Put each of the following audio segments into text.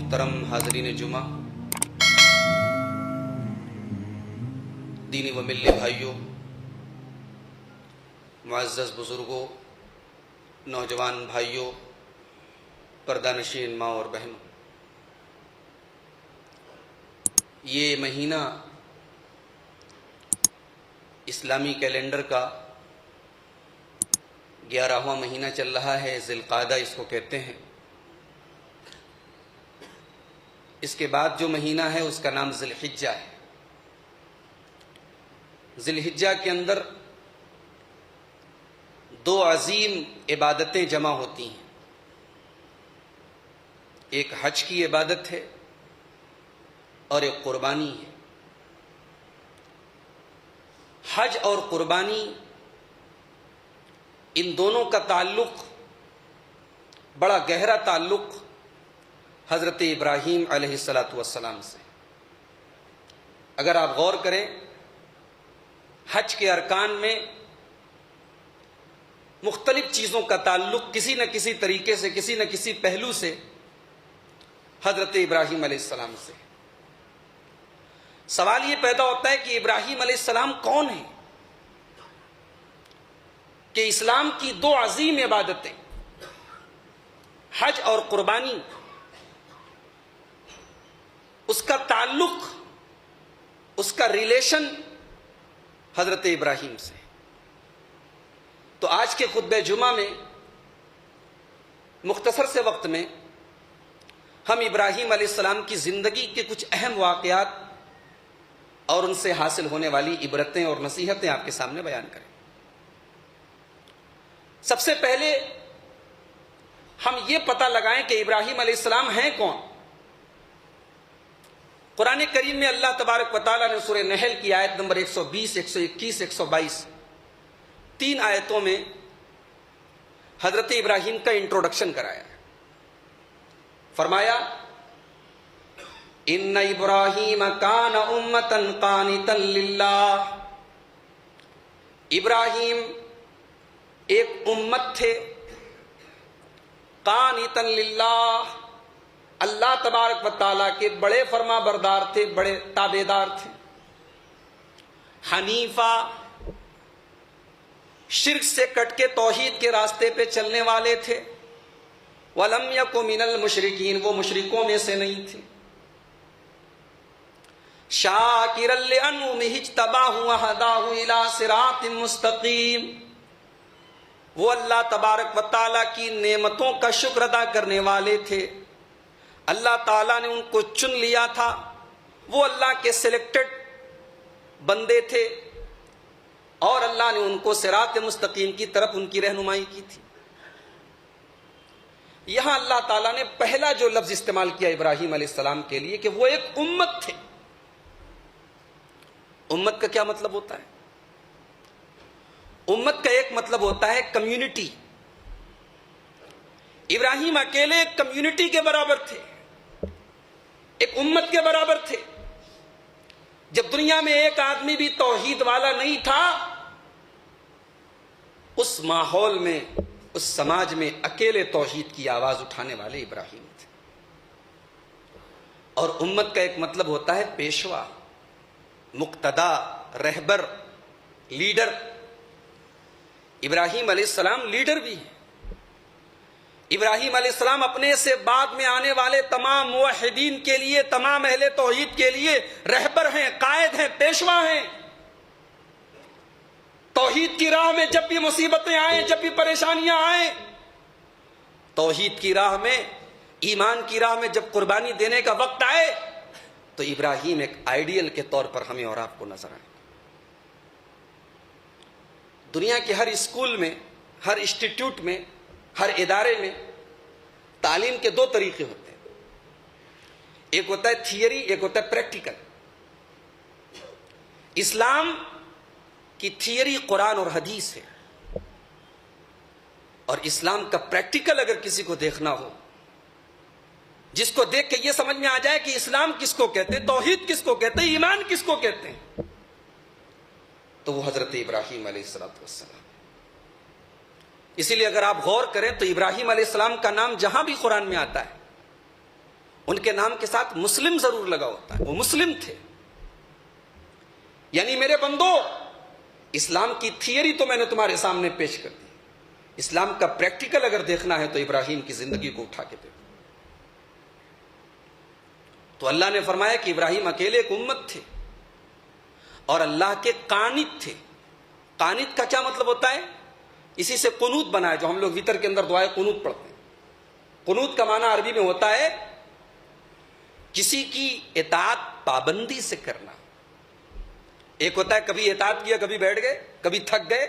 محترم حاضرین جمعہ، دینی و ملی بھائیوں، معزز بزرگوں، نوجوان بھائیوں، پردہ نشین ماں اور بہنوں، یہ مہینہ اسلامی کیلنڈر کا 11واں مہینہ چل رہا ہے، ذی القعدہ اس کو کہتے ہیں۔ اس کے بعد جو مہینہ ہے اس کا نام ذی الحجہ ہے۔ ذی الحجہ کے اندر دو عظیم عبادتیں جمع ہوتی ہیں، ایک حج کی عبادت ہے اور ایک قربانی ہے۔ حج اور قربانی، ان دونوں کا تعلق، بڑا گہرا تعلق حضرت ابراہیم علیہ السلام سے۔ اگر آپ غور کریں، حج کے ارکان میں مختلف چیزوں کا تعلق کسی نہ کسی طریقے سے، کسی نہ کسی پہلو سے حضرت ابراہیم علیہ السلام سے۔ سوال یہ پیدا ہوتا ہے کہ ابراہیم علیہ السلام کون ہیں کہ اسلام کی دو عظیم عبادتیں، حج اور قربانی، اس کا تعلق، اس کا ریلیشن حضرت ابراہیم سے۔ تو آج کے خطبہ جمعہ میں مختصر سے وقت میں ہم ابراہیم علیہ السلام کی زندگی کے کچھ اہم واقعات اور ان سے حاصل ہونے والی عبرتیں اور نصیحتیں آپ کے سامنے بیان کریں۔ سب سے پہلے ہم یہ پتہ لگائیں کہ ابراہیم علیہ السلام ہیں کون۔ قرآن کریم میں اللہ تبارک و تعالیٰ نے سورہ نحل کی آیت نمبر 120، 121، 122 تین آیتوں میں حضرت ابراہیم کا انٹروڈکشن کرایا ہے۔ فرمایا، ان ابراہیم کان امۃ قانتا للہ، ابراہیم ایک امت تھے، قانتا للہ، اللہ تبارک و تعالیٰ کے بڑے فرما بردار تھے، بڑے تابعدار تھے، حنیفہ، شرک سے کٹ کے توحید کے راستے پہ چلنے والے تھے، وَلَمْ يَكُ مِنَ الْمُشْرِكِينَ، وہ مشرکوں میں سے نہیں تھے، شَاكِرًا لِأَنْعُمِهِ اجْتَبَاهُ وَهَدَاهُ إِلَىٰ صِرَاطٍ مُسْتَقِيمٍ، وہ اللہ تبارک و تعالیٰ کی نعمتوں کا شکر ادا کرنے والے تھے۔ اللہ تعالیٰ نے ان کو چن لیا تھا، وہ اللہ کے سلیکٹڈ بندے تھے، اور اللہ نے ان کو صراط مستقیم کی طرف ان کی رہنمائی کی تھی۔ یہاں اللہ تعالیٰ نے پہلا جو لفظ استعمال کیا ابراہیم علیہ السلام کے لیے کہ وہ ایک امت تھے۔ امت کا کیا مطلب ہوتا ہے؟ امت کا ایک مطلب ہوتا ہے کمیونٹی۔ ابراہیم اکیلے ایک کمیونٹی کے برابر تھے، ایک امت کے برابر تھے۔ جب دنیا میں ایک آدمی بھی توحید والا نہیں تھا، اس ماحول میں، اس سماج میں اکیلے توحید کی آواز اٹھانے والے ابراہیم تھے۔ اور امت کا ایک مطلب ہوتا ہے پیشوا، مقتدا، رہبر، لیڈر۔ ابراہیم علیہ السلام لیڈر بھی ہیں۔ ابراہیم علیہ السلام اپنے سے بعد میں آنے والے تمام موحدین کے لیے، تمام اہل توحید کے لیے رہبر ہیں، قائد ہیں، پیشوا ہیں۔ توحید کی راہ میں جب بھی مصیبتیں آئیں، جب بھی پریشانیاں آئیں، توحید کی راہ میں، ایمان کی راہ میں جب قربانی دینے کا وقت آئے تو ابراہیم ایک آئیڈیل کے طور پر ہمیں اور آپ کو نظر آئے۔ دنیا کے ہر اسکول میں، ہر انسٹیٹیوٹ میں، ہر ادارے میں تعلیم کے دو طریقے ہوتے ہیں، ایک ہوتا ہے تھیوری، ایک ہوتا ہے پریکٹیکل۔ اسلام کی تھیوری قرآن اور حدیث ہے، اور اسلام کا پریکٹیکل اگر کسی کو دیکھنا ہو، جس کو دیکھ کے یہ سمجھ میں آ جائے کہ اسلام کس کو کہتے ہیں، توحید کس کو کہتے ہیں، ایمان کس کو کہتے ہیں، تو وہ حضرت ابراہیم علیہ السلام۔ اسی لیے اگر آپ غور کریں تو ابراہیم علیہ السلام کا نام جہاں بھی قرآن میں آتا ہے ان کے نام کے ساتھ مسلم ضرور لگا ہوتا ہے، وہ مسلم تھے. یعنی میرے بندو، اسلام کی تھیوری تو میں نے تمہارے سامنے پیش کر دی، اسلام کا پریکٹیکل اگر دیکھنا ہے تو ابراہیم کی زندگی کو اٹھا کے دیکھو. تو اللہ نے فرمایا کہ ابراہیم اکیلے ایک امت تھے اور اللہ کے قانت تھے. قانت کا کیا مطلب ہوتا ہے؟ اسی سے قنوت بنا ہے جو ہم لوگ وتر کے اندر دعائے قنوت پڑھتے ہیں. قنوت کا معنی عربی میں ہوتا ہے کسی کی اطاعت پابندی سے کرنا. ایک ہوتا ہے کبھی اطاعت کیا کبھی بیٹھ گئے، کبھی تھک گئے،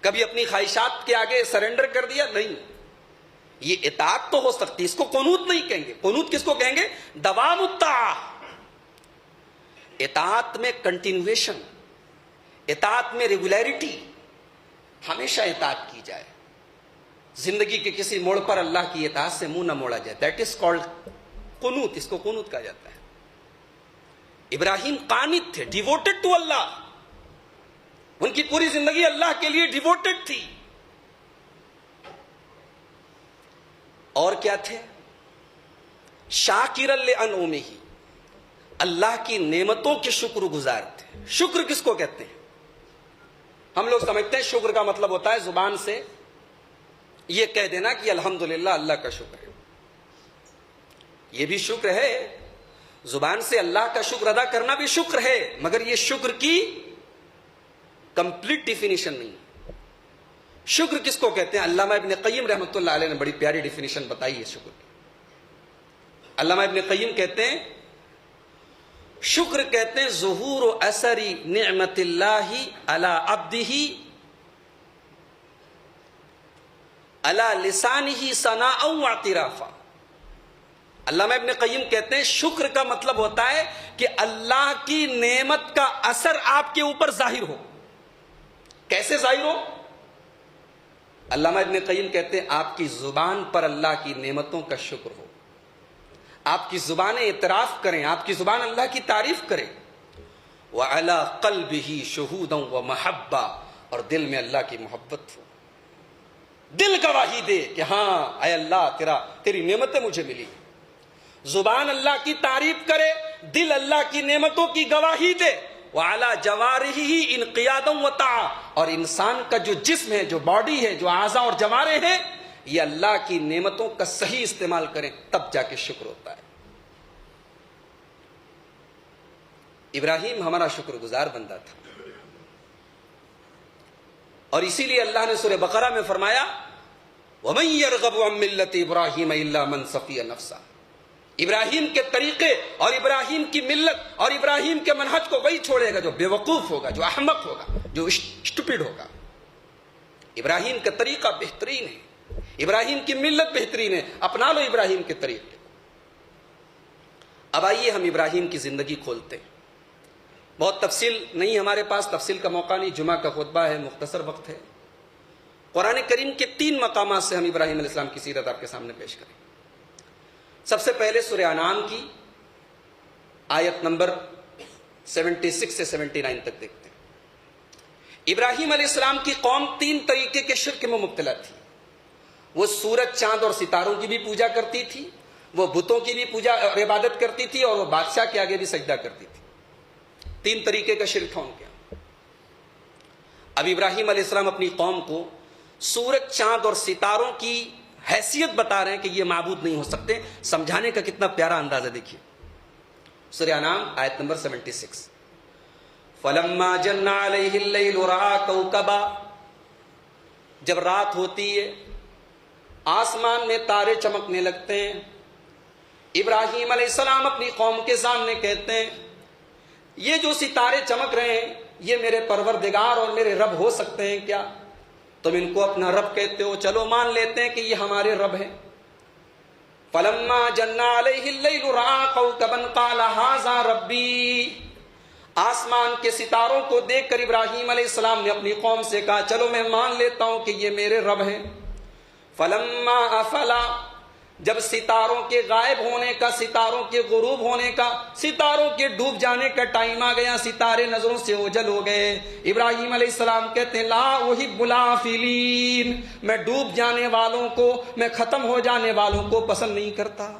کبھی اپنی خواہشات کے آگے سرنڈر کر دیا. نہیں، یہ اطاعت تو ہو سکتی، اس کو قنوت نہیں کہیں گے. قنوت کس کو کہیں گے؟ دوام الطاعہ. اطاعت میں کنٹینویشن، اطاعت میں ریگولیرٹی، ہمیشہ اطاعت کی جائے، زندگی کے کسی موڑ پر اللہ کی اطاعت سے منہ نہ موڑا جائے. That is called قنوت. اس کو قنوت کہا جاتا ہے. ابراہیم قانت تھے، ڈیووٹڈ ٹو اللہ. ان کی پوری زندگی اللہ کے لیے ڈیووٹڈ تھی. اور کیا تھے؟ شاکرا لانعمہ، اللہ کی نعمتوں کے شکر گزار تھے. شکر کس کو کہتے ہیں؟ ہم لوگ سمجھتے ہیں شکر کا مطلب ہوتا ہے زبان سے یہ کہہ دینا کہ الحمدللہ اللہ کا شکر ہے. یہ بھی شکر ہے، زبان سے اللہ کا شکر ادا کرنا بھی شکر ہے، مگر یہ شکر کی کمپلیٹ ڈیفینیشن نہیں. شکر کس کو کہتے ہیں؟ علامہ ابن قیم رحمۃ اللہ علیہ نے بڑی پیاری ڈیفینیشن بتائی ہے شکر کی. علامہ ابن قیم کہتے ہیں شکر کہتے ہیں ظہور و اثر نعمت اللہ علی عبدہ علی لسانہ ثناء و اعترافا. علامہ ابن قیم کہتے ہیں شکر کا مطلب ہوتا ہے کہ اللہ کی نعمت کا اثر آپ کے اوپر ظاہر ہو. کیسے ظاہر ہو؟ علامہ ابن قیم کہتے ہیں آپ کی زبان پر اللہ کی نعمتوں کا شکر ہو، آپ کی زبانیں اعتراف کریں، آپ کی زبان اللہ کی تعریف کرے. وَعَلَىٰ قَلْبِهِ شُهُودًا وَمَحَبَّةً، اور دل میں اللہ کی محبت ہو، دل گواہی دے کہ ہاں اے اللہ تیری نعمتیں مجھے ملی. زبان اللہ کی تعریف کرے، دل اللہ کی نعمتوں کی گواہی دے. وَعَلَىٰ جَوَارِحِهِ انقیادًا وَطَاعَةً، اور انسان کا جو جسم ہے، جو باڈی ہے، جو اعضاء اور جوارح ہیں، یہ اللہ کی نعمتوں کا صحیح استعمال کریں، تب جا کے شکر ہوتا ہے. ابراہیم ہمارا شکر گزار بندہ تھا، اور اسی لیے اللہ نے سورہ بقرہ میں فرمایا وَمَن يَرْغَبُ عَن مِّلَّةِ إِبْرَاهِيمَ إِلَّا مَن سَفِيَ نَفْسَهُ. ابراہیم کے طریقے اور ابراہیم کی ملت اور ابراہیم کے منہج کو وہی چھوڑے گا جو بے وقوف ہوگا، جو احمق ہوگا، جو اسٹوپڈ ہوگا. ابراہیم کا طریقہ بہترین ہے، ابراہیم کی ملت بہترین ہے، اپنا لو ابراہیم کے طریقے. اب آئیے ہم ابراہیم کی زندگی کھولتے ہیں. بہت تفصیل نہیں، ہمارے پاس تفصیل کا موقع نہیں، جمعہ کا خطبہ ہے، مختصر وقت ہے. قرآن کریم کے 3 مقامات سے ہم ابراہیم علیہ السلام کی سیرت آپ کے سامنے پیش کریں. سب سے پہلے سورہ انعام کی آیت نمبر 76 سے 79 تک دیکھتے ہیں. ابراہیم علیہ السلام کی قوم 3 طریقے کے شرک میں مبتلا تھی. وہ سورج، چاند اور ستاروں کی بھی پوجا کرتی تھی، وہ بتوں کی بھی پوجا اور عبادت کرتی تھی، اور وہ بادشاہ کے آگے بھی سجدہ کرتی تھی. 3 طریقے کا شرک تھا ان کے. اب ابراہیم علیہ السلام اپنی قوم کو سورج، چاند اور ستاروں کی حیثیت بتا رہے ہیں کہ یہ معبود نہیں ہو سکتے. سمجھانے کا کتنا پیارا انداز ہے، دیکھیے سورہ انعام آیت نمبر 76. فَلَمَّا جَنَّ عَلَيْهِ اللَّيْلُ رَأَىٰ كَوْكَبًا، جب رات ہوتی ہے آسمان میں تارے چمکنے لگتے ہیں. ابراہیم علیہ السلام اپنی قوم کے سامنے کہتے ہیں یہ جو ستارے چمک رہے ہیں یہ میرے پروردگار اور میرے رب ہو سکتے ہیں کیا؟ تم ان کو اپنا رب کہتے ہو، چلو مان لیتے ہیں کہ یہ ہمارے رب ہیں. فَلَمَّا جَنَّ عَلَيْهِ اللَّيْلُ رَأَىٰ كَوْكَبًا قَالَ هَٰذَا رَبِّي. آسمان کے ستاروں کو دیکھ کر ابراہیم علیہ السلام نے اپنی قوم سے کہا چلو میں مان لیتا ہوں کہ یہ میرے رب ہیں. فَلَمَّا أَفَلَا، جب ستاروں کے غائب ہونے کا، ستاروں کے غروب ہونے کا، ستاروں کے ڈوب جانے کا ٹائم آ گیا، ستارے نظروں سے اوجھل ہو گئے، ابراہیم علیہ السلام کہتے ہیں لا احب الآفلین، میں ڈوب جانے والوں کو، میں ختم ہو جانے والوں کو پسند نہیں کرتا.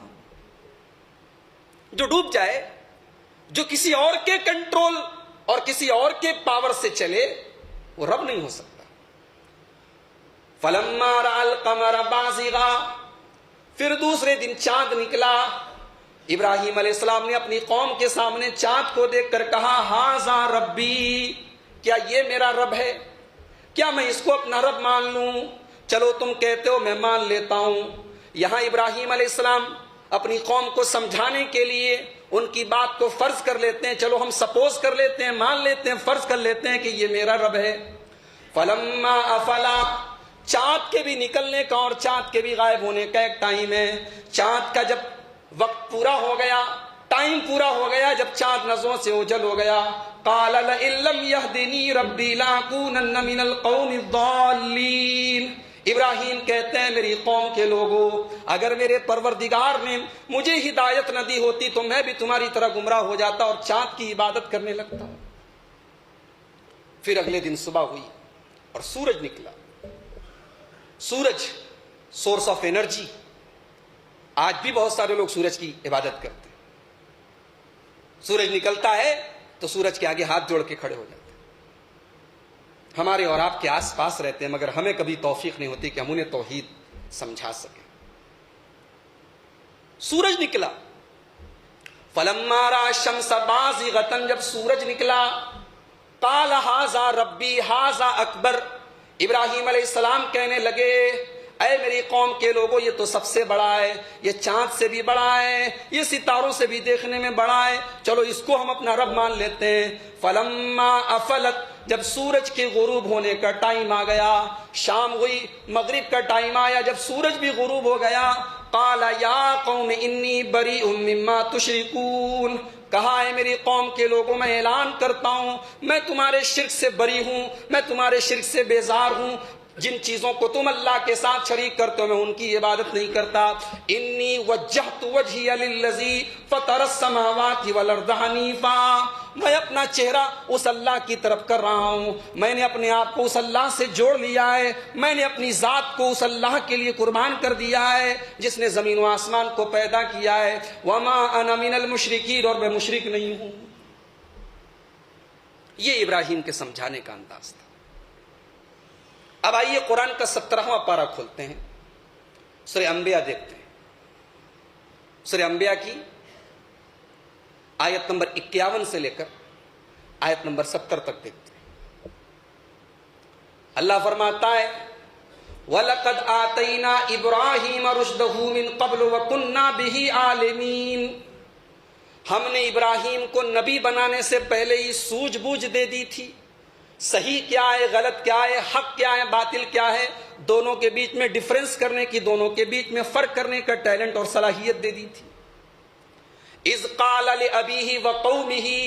جو ڈوب جائے, جو کسی اور کے کنٹرول اور کسی اور کے پاور سے چلے, وہ رب نہیں ہو سکتا. فَلَمَّا رَأَى الْقَمَرَ بَازِغًا, پھر دوسرے دن چاند نکلا. ابراہیم علیہ السلام نے اپنی قوم کے سامنے چاند کو دیکھ کر کہا ہاذا ربی, کیا یہ میرا رب ہے؟ کیا میں اس کو اپنا رب مان لوں؟ چلو تم کہتے ہو میں مان لیتا ہوں. یہاں ابراہیم علیہ السلام اپنی قوم کو سمجھانے کے لیے ان کی بات کو فرض کر لیتے ہیں, چلو ہم سپوز کر لیتے ہیں, مان لیتے ہیں, فرض کر لیتے ہیں کہ یہ میرا رب ہے. فلما افلا, چاند کے بھی نکلنے کا اور چاند کے بھی غائب ہونے کا ایک ٹائم ہے. چاند کا جب وقت پورا ہو گیا, ٹائم پورا ہو گیا, جب چاند نظروں سے اوجھل ہو گیا, قال لئن لم يهدني ربي لأكونن من القوم الضالين. ابراہیم کہتے ہیں میری قوم کے لوگوں, اگر میرے پروردگار نے مجھے ہدایت نہ دی ہوتی تو میں بھی تمہاری طرح گمراہ ہو جاتا اور چاند کی عبادت کرنے لگتا. پھر اگلے دن صبح ہوئی اور سورج نکلا. سورج سورس آف انرجی. آج بھی بہت سارے لوگ سورج کی عبادت کرتے ہیں. سورج نکلتا ہے تو سورج کے آگے ہاتھ جوڑ کے کھڑے ہو جاتے ہیں. ہمارے اور آپ کے آس پاس رہتے ہیں, مگر ہمیں کبھی توفیق نہیں ہوتی کہ ہم انہیں توحید سمجھا سکیں. سورج نکلا. فلما رأى الشمس بازغة, جب سورج نکلا, قال هذا ربی هذا اکبر. ابراہیم علیہ السلام کہنے لگے اے میری قوم کے لوگوں, یہ تو سب سے بڑا ہے, یہ چاند سے بھی بڑا ہے, یہ ستاروں سے بھی دیکھنے میں بڑا ہے, چلو اس کو ہم اپنا رب مان لیتے ہیں. فلما افلت, جب سورج کے غروب ہونے کا ٹائم آ گیا, شام ہوئی, مغرب کا ٹائم آیا, جب سورج بھی غروب ہو گیا, قال یا قوم انی بریء مما تشرکون. کہا ہے میری قوم کے لوگوں, میں اعلان کرتا ہوں میں تمہارے شرک سے بری ہوں, میں تمہارے شرک سے بیزار ہوں. جن چیزوں کو تم اللہ کے ساتھ شریک کرتے ہو میں ان کی عبادت نہیں کرتا. انی وجہت وجہی للذی فطر السماوات والارض حنیفا. میں اپنا چہرہ اس اللہ کی طرف کر رہا ہوں, میں نے اپنے آپ کو اس اللہ سے جوڑ لیا ہے, میں نے اپنی ذات کو اس اللہ کے لیے قربان کر دیا ہے جس نے زمین و آسمان کو پیدا کیا ہے. وما انا من المشرکین, اور میں مشرک نہیں ہوں. یہ ابراہیم کے سمجھانے کا انداز تھا. اب آئیے قرآن کا 17واں پارہ کھولتے ہیں, سورہ انبیاء دیکھتے ہیں. سورہ انبیاء کی آیت نمبر 51 سے لے کر آیت نمبر 70 تک دیکھتے ہیں. اللہ فرماتا ہے وَلَقَدْ آتَيْنَا إِبْرَاهِيمَ رُشْدَهُ مِنْ قَبْلُ وَكُنَّا بِهِ عَالِمِينَ. ہم نے ابراہیم کو نبی بنانے سے پہلے ہی سوجھ بوجھ دے دی تھی. صحیح کیا ہے, غلط کیا ہے, حق کیا ہے, باطل کیا ہے, دونوں کے بیچ میں ڈیفرنس کرنے کی, دونوں کے بیچ میں فرق کرنے کا ٹیلنٹ اور صلاحیت دے دی تھی. اذ قال لأبیہ وقومہ,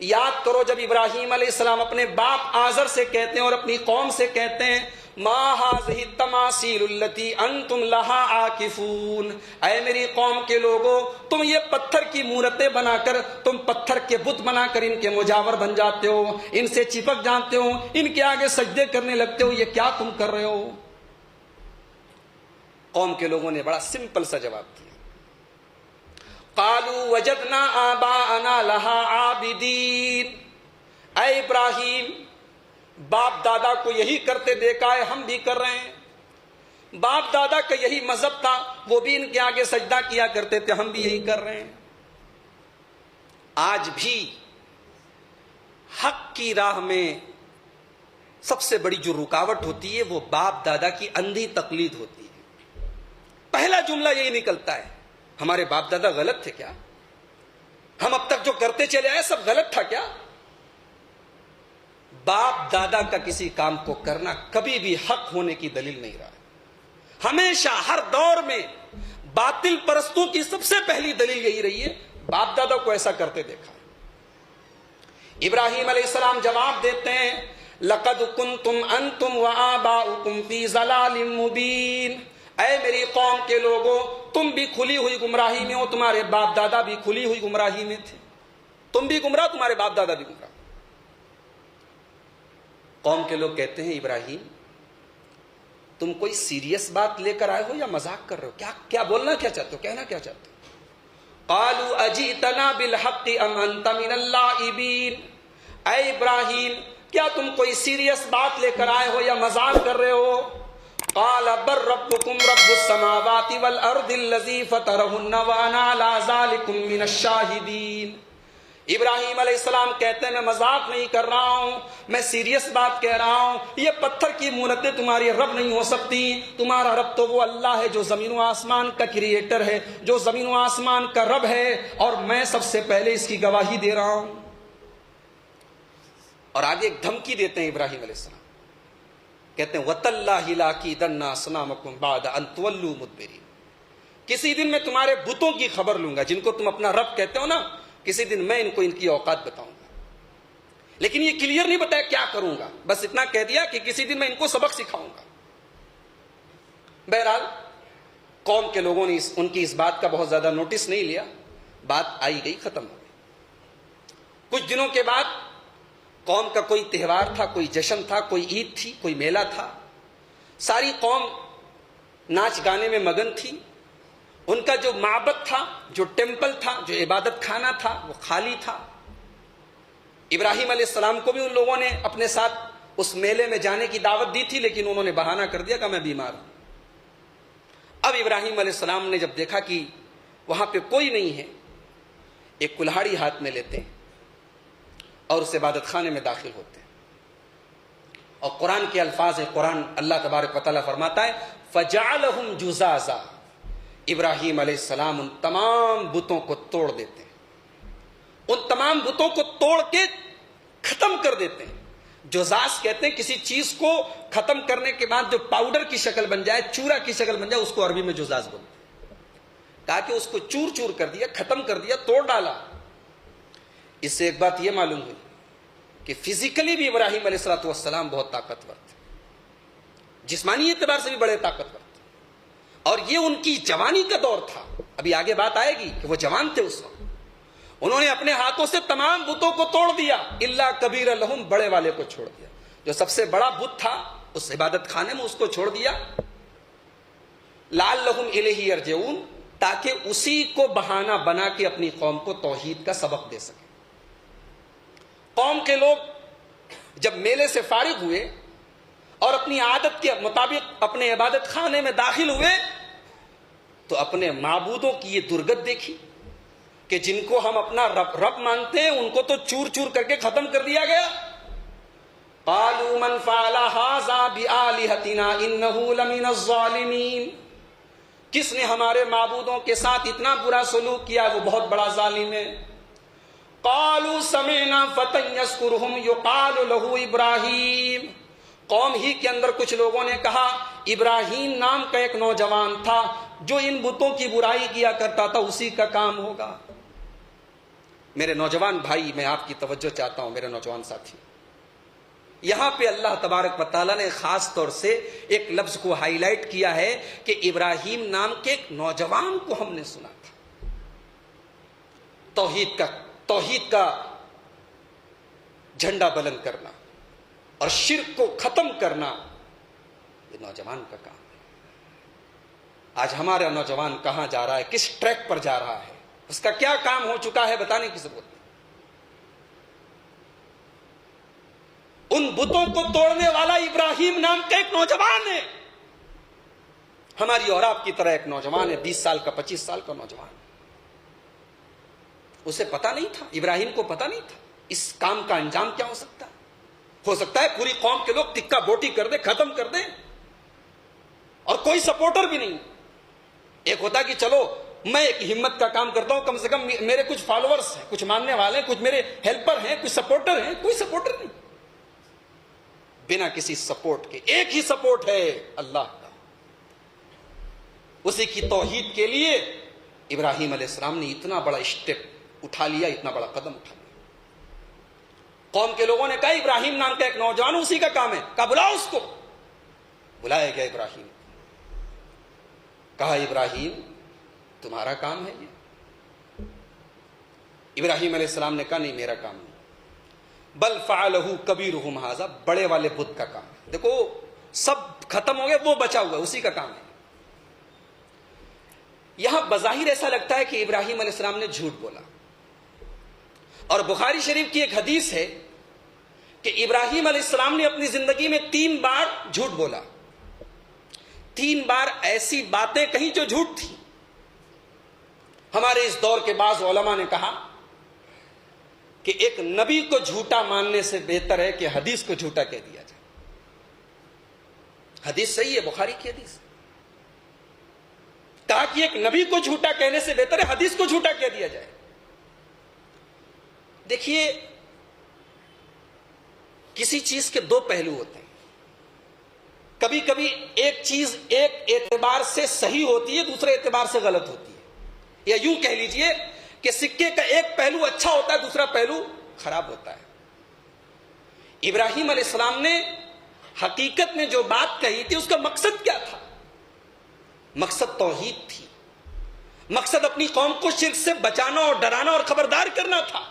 یاد کرو جب ابراہیم علیہ السلام اپنے باپ آزر سے کہتے ہیں اور اپنی قوم سے کہتے ہیں ما هذه التماثيل التي انتم لها عاكفون. اے میری قوم کے لوگوں, تم یہ پتھر کی مورتیں بنا کر, تم پتھر کے بت بنا کر ان کے مجاور بن جاتے ہو, ان سے چپک جاتے ہو, ان کے آگے سجدے کرنے لگتے ہو, یہ کیا تم کر رہے ہو؟ قوم کے لوگوں نے بڑا سمپل سا جواب دیا. قالوا وجدنا آباءنا لها عابدین. اے ابراہیم, باپ دادا کو یہی کرتے دیکھا ہے, ہم بھی کر رہے ہیں. باپ دادا کا یہی مذہب تھا, وہ بھی ان کے آگے سجدہ کیا کرتے تھے, ہم بھی یہی کر رہے ہیں. آج بھی حق کی راہ میں سب سے بڑی جو رکاوٹ ہوتی ہے وہ باپ دادا کی اندھی تقلید ہوتی ہے. پہلا جملہ یہی نکلتا ہے, ہمارے باپ دادا غلط تھے کیا؟ ہم اب تک جو کرتے چلے آئے سب غلط تھا کیا؟ باپ دادا کا کسی کام کو کرنا کبھی بھی حق ہونے کی دلیل نہیں رہا. ہمیشہ ہر دور میں باطل پرستوں کی سب سے پہلی دلیل یہی رہی ہے, باپ دادا کو ایسا کرتے دیکھا. ابراہیم علیہ السلام جواب دیتے ہیں لقد کنتم انتم وآباؤکم فی ضلال مبین. اے میری قوم کے لوگوں, تم بھی کھلی ہوئی گمراہی میں ہو, تمہارے باپ دادا بھی کھلی ہوئی گمراہی میں تھے. تم بھی گمراہ, تمہارے باپ دادا بھی گمراہ. قوم کے لوگ کہتے ہیں ابراہیم تم کوئی سیریس بات لے کر آئے ہو یا مذاق کر رہے ہو؟ کیا بولنا کیا چاہتے ہو, کہنا کیا چاہتے ہو؟ قالوا اجئتنا بالحق ام انت من اللاعبین، اے ابراہیم کیا تم کوئی سیریس بات لے کر آئے ہو یا مذاق کر رہے ہو؟ قال بل ربکم رب السماوات والارض الذی فطرہن وانا علی ذلکم من الشاہدین۔ ابراہیم علیہ السلام کہتے ہیں میں مذاق نہیں کر رہا ہوں، میں سیریس بات کہہ رہا ہوں، یہ پتھر کی مورتیں تمہاری رب نہیں ہو سکتی، تمہارا رب تو وہ اللہ ہے جو زمین و آسمان کا کریٹر ہے، جو زمین و آسمان کا رب ہے، اور میں سب سے پہلے اس کی گواہی دے رہا ہوں۔ اور آگے ایک دھمکی دیتے ہیں ابراہیم علیہ السلام، کہتے ہیں وَتَاللَّهِ لَأَكِيدَنَّ أَصْنَامَكُمْ بَعْدَ أَن تُوَلُّوا مُدْبِرِينَ، کسی دن میں تمہارے بتوں کی خبر لوں گا، جن کو تم اپنا رب کہتے ہو نا، کسی دن میں ان کو ان کی اوقات بتاؤں گا، لیکن یہ کلیئر نہیں بتایا کیا کروں گا، بس اتنا کہہ دیا کہ کسی دن میں ان کو سبق سکھاؤں گا۔ بہرحال قوم کے لوگوں نے ان کی اس بات کا بہت زیادہ نوٹس نہیں لیا، بات آئی گئی ختم ہو گئی۔ کچھ دنوں کے بعد قوم کا کوئی تہوار تھا، کوئی جشن تھا، کوئی عید تھی، کوئی میلہ تھا، ساری قوم ناچ گانے میں مگن تھی، ان کا جو معبد تھا، جو ٹیمپل تھا، جو عبادت خانہ تھا، وہ خالی تھا۔ ابراہیم علیہ السلام کو بھی ان لوگوں نے اپنے ساتھ اس میلے میں جانے کی دعوت دی تھی، لیکن انہوں نے بہانہ کر دیا کہ میں بیمار ہوں۔ اب ابراہیم علیہ السلام نے جب دیکھا کہ وہاں پہ کوئی نہیں ہے، ایک کلہاڑی ہاتھ میں لیتے ہیں اور اس عبادت خانے میں داخل ہوتے ہیں، اور قرآن کے الفاظ ہیں، قرآن اللہ تبارک و تعالیٰ فرماتا ہے فَجَعَلَهُمْ جُزَازًا، ابراہیم علیہ السلام ان تمام بتوں کو توڑ دیتے ہیں، ان تمام بتوں کو توڑ کے ختم کر دیتے ہیں۔ جزاز کہتے ہیں کسی چیز کو ختم کرنے کے بعد جو پاؤڈر کی شکل بن جائے، چورا کی شکل بن جائے، اس کو عربی میں جزاز بولتے ہیں۔ کہا کہ اس کو چور چور کر دیا، ختم کر دیا، توڑ ڈالا۔ اس سے ایک بات یہ معلوم ہوئی کہ فزیکلی بھی ابراہیم علیہ السلام بہت طاقتور تھے، جسمانی اعتبار سے بھی بڑے طاقتور تھے، اور یہ ان کی جوانی کا دور تھا۔ ابھی آگے بات آئے گی کہ وہ جوان تھے اس وقت۔ انہوں نے اپنے ہاتھوں سے تمام بتوں کو توڑ دیا، الا کبیر لہم، بڑے والے کو چھوڑ دیا، جو سب سے بڑا بت تھا اس عبادت خانے میں، اس کو چھوڑ دیا۔ لعلہم الیہ یرجعون، تاکہ اسی کو بہانہ بنا کے اپنی قوم کو توحید کا سبق دے سکے۔ قوم کے لوگ جب میلے سے فارغ ہوئے اور اپنی عادت کے مطابق اپنے عبادت خانے میں داخل ہوئے، تو اپنے معبودوں کی یہ درگت دیکھی کہ جن کو ہم اپنا رب مانتے ہیں ان کو تو چور چور کر کے ختم کر دیا گیا۔ قالوا من فعل هذا بآلهتنا انه لمن الظالمین، کس نے ہمارے معبودوں کے ساتھ اتنا برا سلوک کیا، وہ بہت بڑا ظالم ہے۔ قالوا سمعنا فتى يذكرهم يقال له ابراہیم، قوم ہی کے اندر کچھ لوگوں نے کہا ابراہیم نام کا ایک نوجوان تھا جو ان بتوں کی برائی کیا کرتا تھا، اسی کا کام ہوگا۔ میرے نوجوان بھائی، میں آپ کی توجہ چاہتا ہوں، میرے نوجوان ساتھی، یہاں پہ اللہ تبارک و تعالیٰ نے خاص طور سے ایک لفظ کو ہائی لائٹ کیا ہے کہ ابراہیم نام کے ایک نوجوان کو ہم نے سنا تھا۔ توحید کا جھنڈا بلند کرنا اور شرک کو ختم کرنا، یہ نوجوان کا کام ہے۔ آج ہمارا نوجوان کہاں جا رہا ہے، کس ٹریک پر جا رہا ہے، اس کا کیا کام ہو چکا ہے، بتانے کی ضرورت نہیں۔ ان بتوں کو توڑنے والا ابراہیم نام کا ایک نوجوان ہے، ہماری اور آپ کی طرح ایک نوجوان ہے، 20 سال کا 25 سال کا نوجوان۔ اسے پتا نہیں تھا، ابراہیم کو پتا نہیں تھا اس کام کا انجام کیا ہو سکتا ہے پوری قوم کے لوگ ٹکا بوٹی کر دے، ختم کر دے، اور کوئی سپورٹر بھی نہیں۔ ایک ہوتا کہ چلو میں ایک ہمت کا کام کرتا ہوں، کم سے کم میرے کچھ فالوورز ہیں، کچھ ماننے والے ہیں، کچھ میرے ہیلپر ہیں، کچھ سپورٹر ہیں، کوئی سپورٹر نہیں۔ بنا کسی سپورٹ کے ایک ہی سپورٹ ہے، اللہ کا، اسی کی توحید کے لیے ابراہیم علیہ السلام نے اتنا بڑا اسٹیپ اٹھا لیا، اتنا بڑا قدم اٹھا لیا۔ قوم کے لوگوں نے کہا ابراہیم نام کا ایک نوجوان اسی کا کام ہے، کہا بلاؤ اس کو۔ بلایا گیا ابراہیم، کہا ابراہیم تمہارا کام ہے یہ؟ ابراہیم علیہ السلام نے کہا نہیں، میرا کام نہیں، بل فعلہ کبیرہم ھذا، بڑے والے بت کا کام ہے۔ دیکھو سب ختم ہو گئے، وہ بچا ہوا ہے، اسی کا کام ہے۔ یہاں بظاہر ایسا لگتا ہے کہ ابراہیم علیہ السلام نے جھوٹ بولا، اور بخاری شریف کی ایک حدیث ہے کہ ابراہیم علیہ السلام نے اپنی زندگی میں 3 بار جھوٹ بولا، 3 بار ایسی باتیں کہیں جو جھوٹ تھی۔ ہمارے اس دور کے بعض علماء نے کہا کہ ایک نبی کو جھوٹا ماننے سے بہتر ہے کہ حدیث کو جھوٹا کہہ دیا جائے۔ حدیث صحیح ہے، بخاری کی حدیث، کہا کہ ایک نبی کو جھوٹا کہنے سے بہتر ہے حدیث کو جھوٹا کہہ دیا جائے۔ دیکھیے، کسی چیز کے 2 پہلو ہوتے ہیں۔ کبھی کبھی ایک چیز ایک اعتبار سے صحیح ہوتی ہے، دوسرے اعتبار سے غلط ہوتی ہے، یا یوں کہہ لیجئے کہ سکے کا ایک پہلو اچھا ہوتا ہے، دوسرا پہلو خراب ہوتا ہے۔ ابراہیم علیہ السلام نے حقیقت میں جو بات کہی تھی اس کا مقصد کیا تھا؟ مقصد توحید تھی، مقصد اپنی قوم کو شرک سے بچانا اور ڈرانا اور خبردار کرنا تھا۔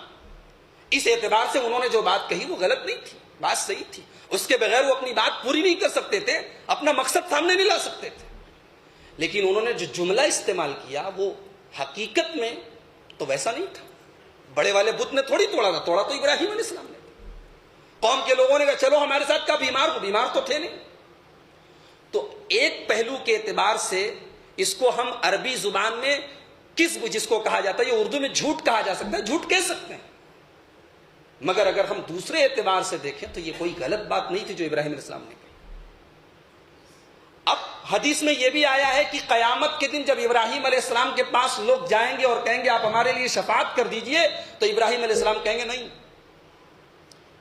اس اعتبار سے انہوں نے جو بات کہی وہ غلط نہیں تھی، بات صحیح تھی، اس کے بغیر وہ اپنی بات پوری نہیں کر سکتے تھے، اپنا مقصد سامنے نہیں لا سکتے تھے۔ لیکن انہوں نے جو جملہ استعمال کیا وہ حقیقت میں تو ویسا نہیں تھا۔ بڑے والے بت نے تھوڑی توڑا تھا، توڑا تو ابراہیم علیہ السلام نے۔ قوم کے لوگوں نے کہا چلو ہمارے ساتھ کا بیمار ہو، بیمار تو تھے نہیں۔ تو ایک پہلو کے اعتبار سے اس کو ہم عربی زبان میں کذب جس کو کہا جاتا ہے، یہ اردو میں جھوٹ کہا جا سکتا ہے، جھوٹ کہہ سکتے ہیں، مگر اگر ہم دوسرے اعتبار سے دیکھیں تو یہ کوئی غلط بات نہیں تھی جو ابراہیم علیہ السلام نے کہی۔ اب حدیث میں یہ بھی آیا ہے کہ قیامت کے دن جب ابراہیم علیہ السلام کے پاس لوگ جائیں گے اور کہیں گے آپ ہمارے لیے شفاعت کر دیجئے، تو ابراہیم علیہ السلام کہیں گے نہیں،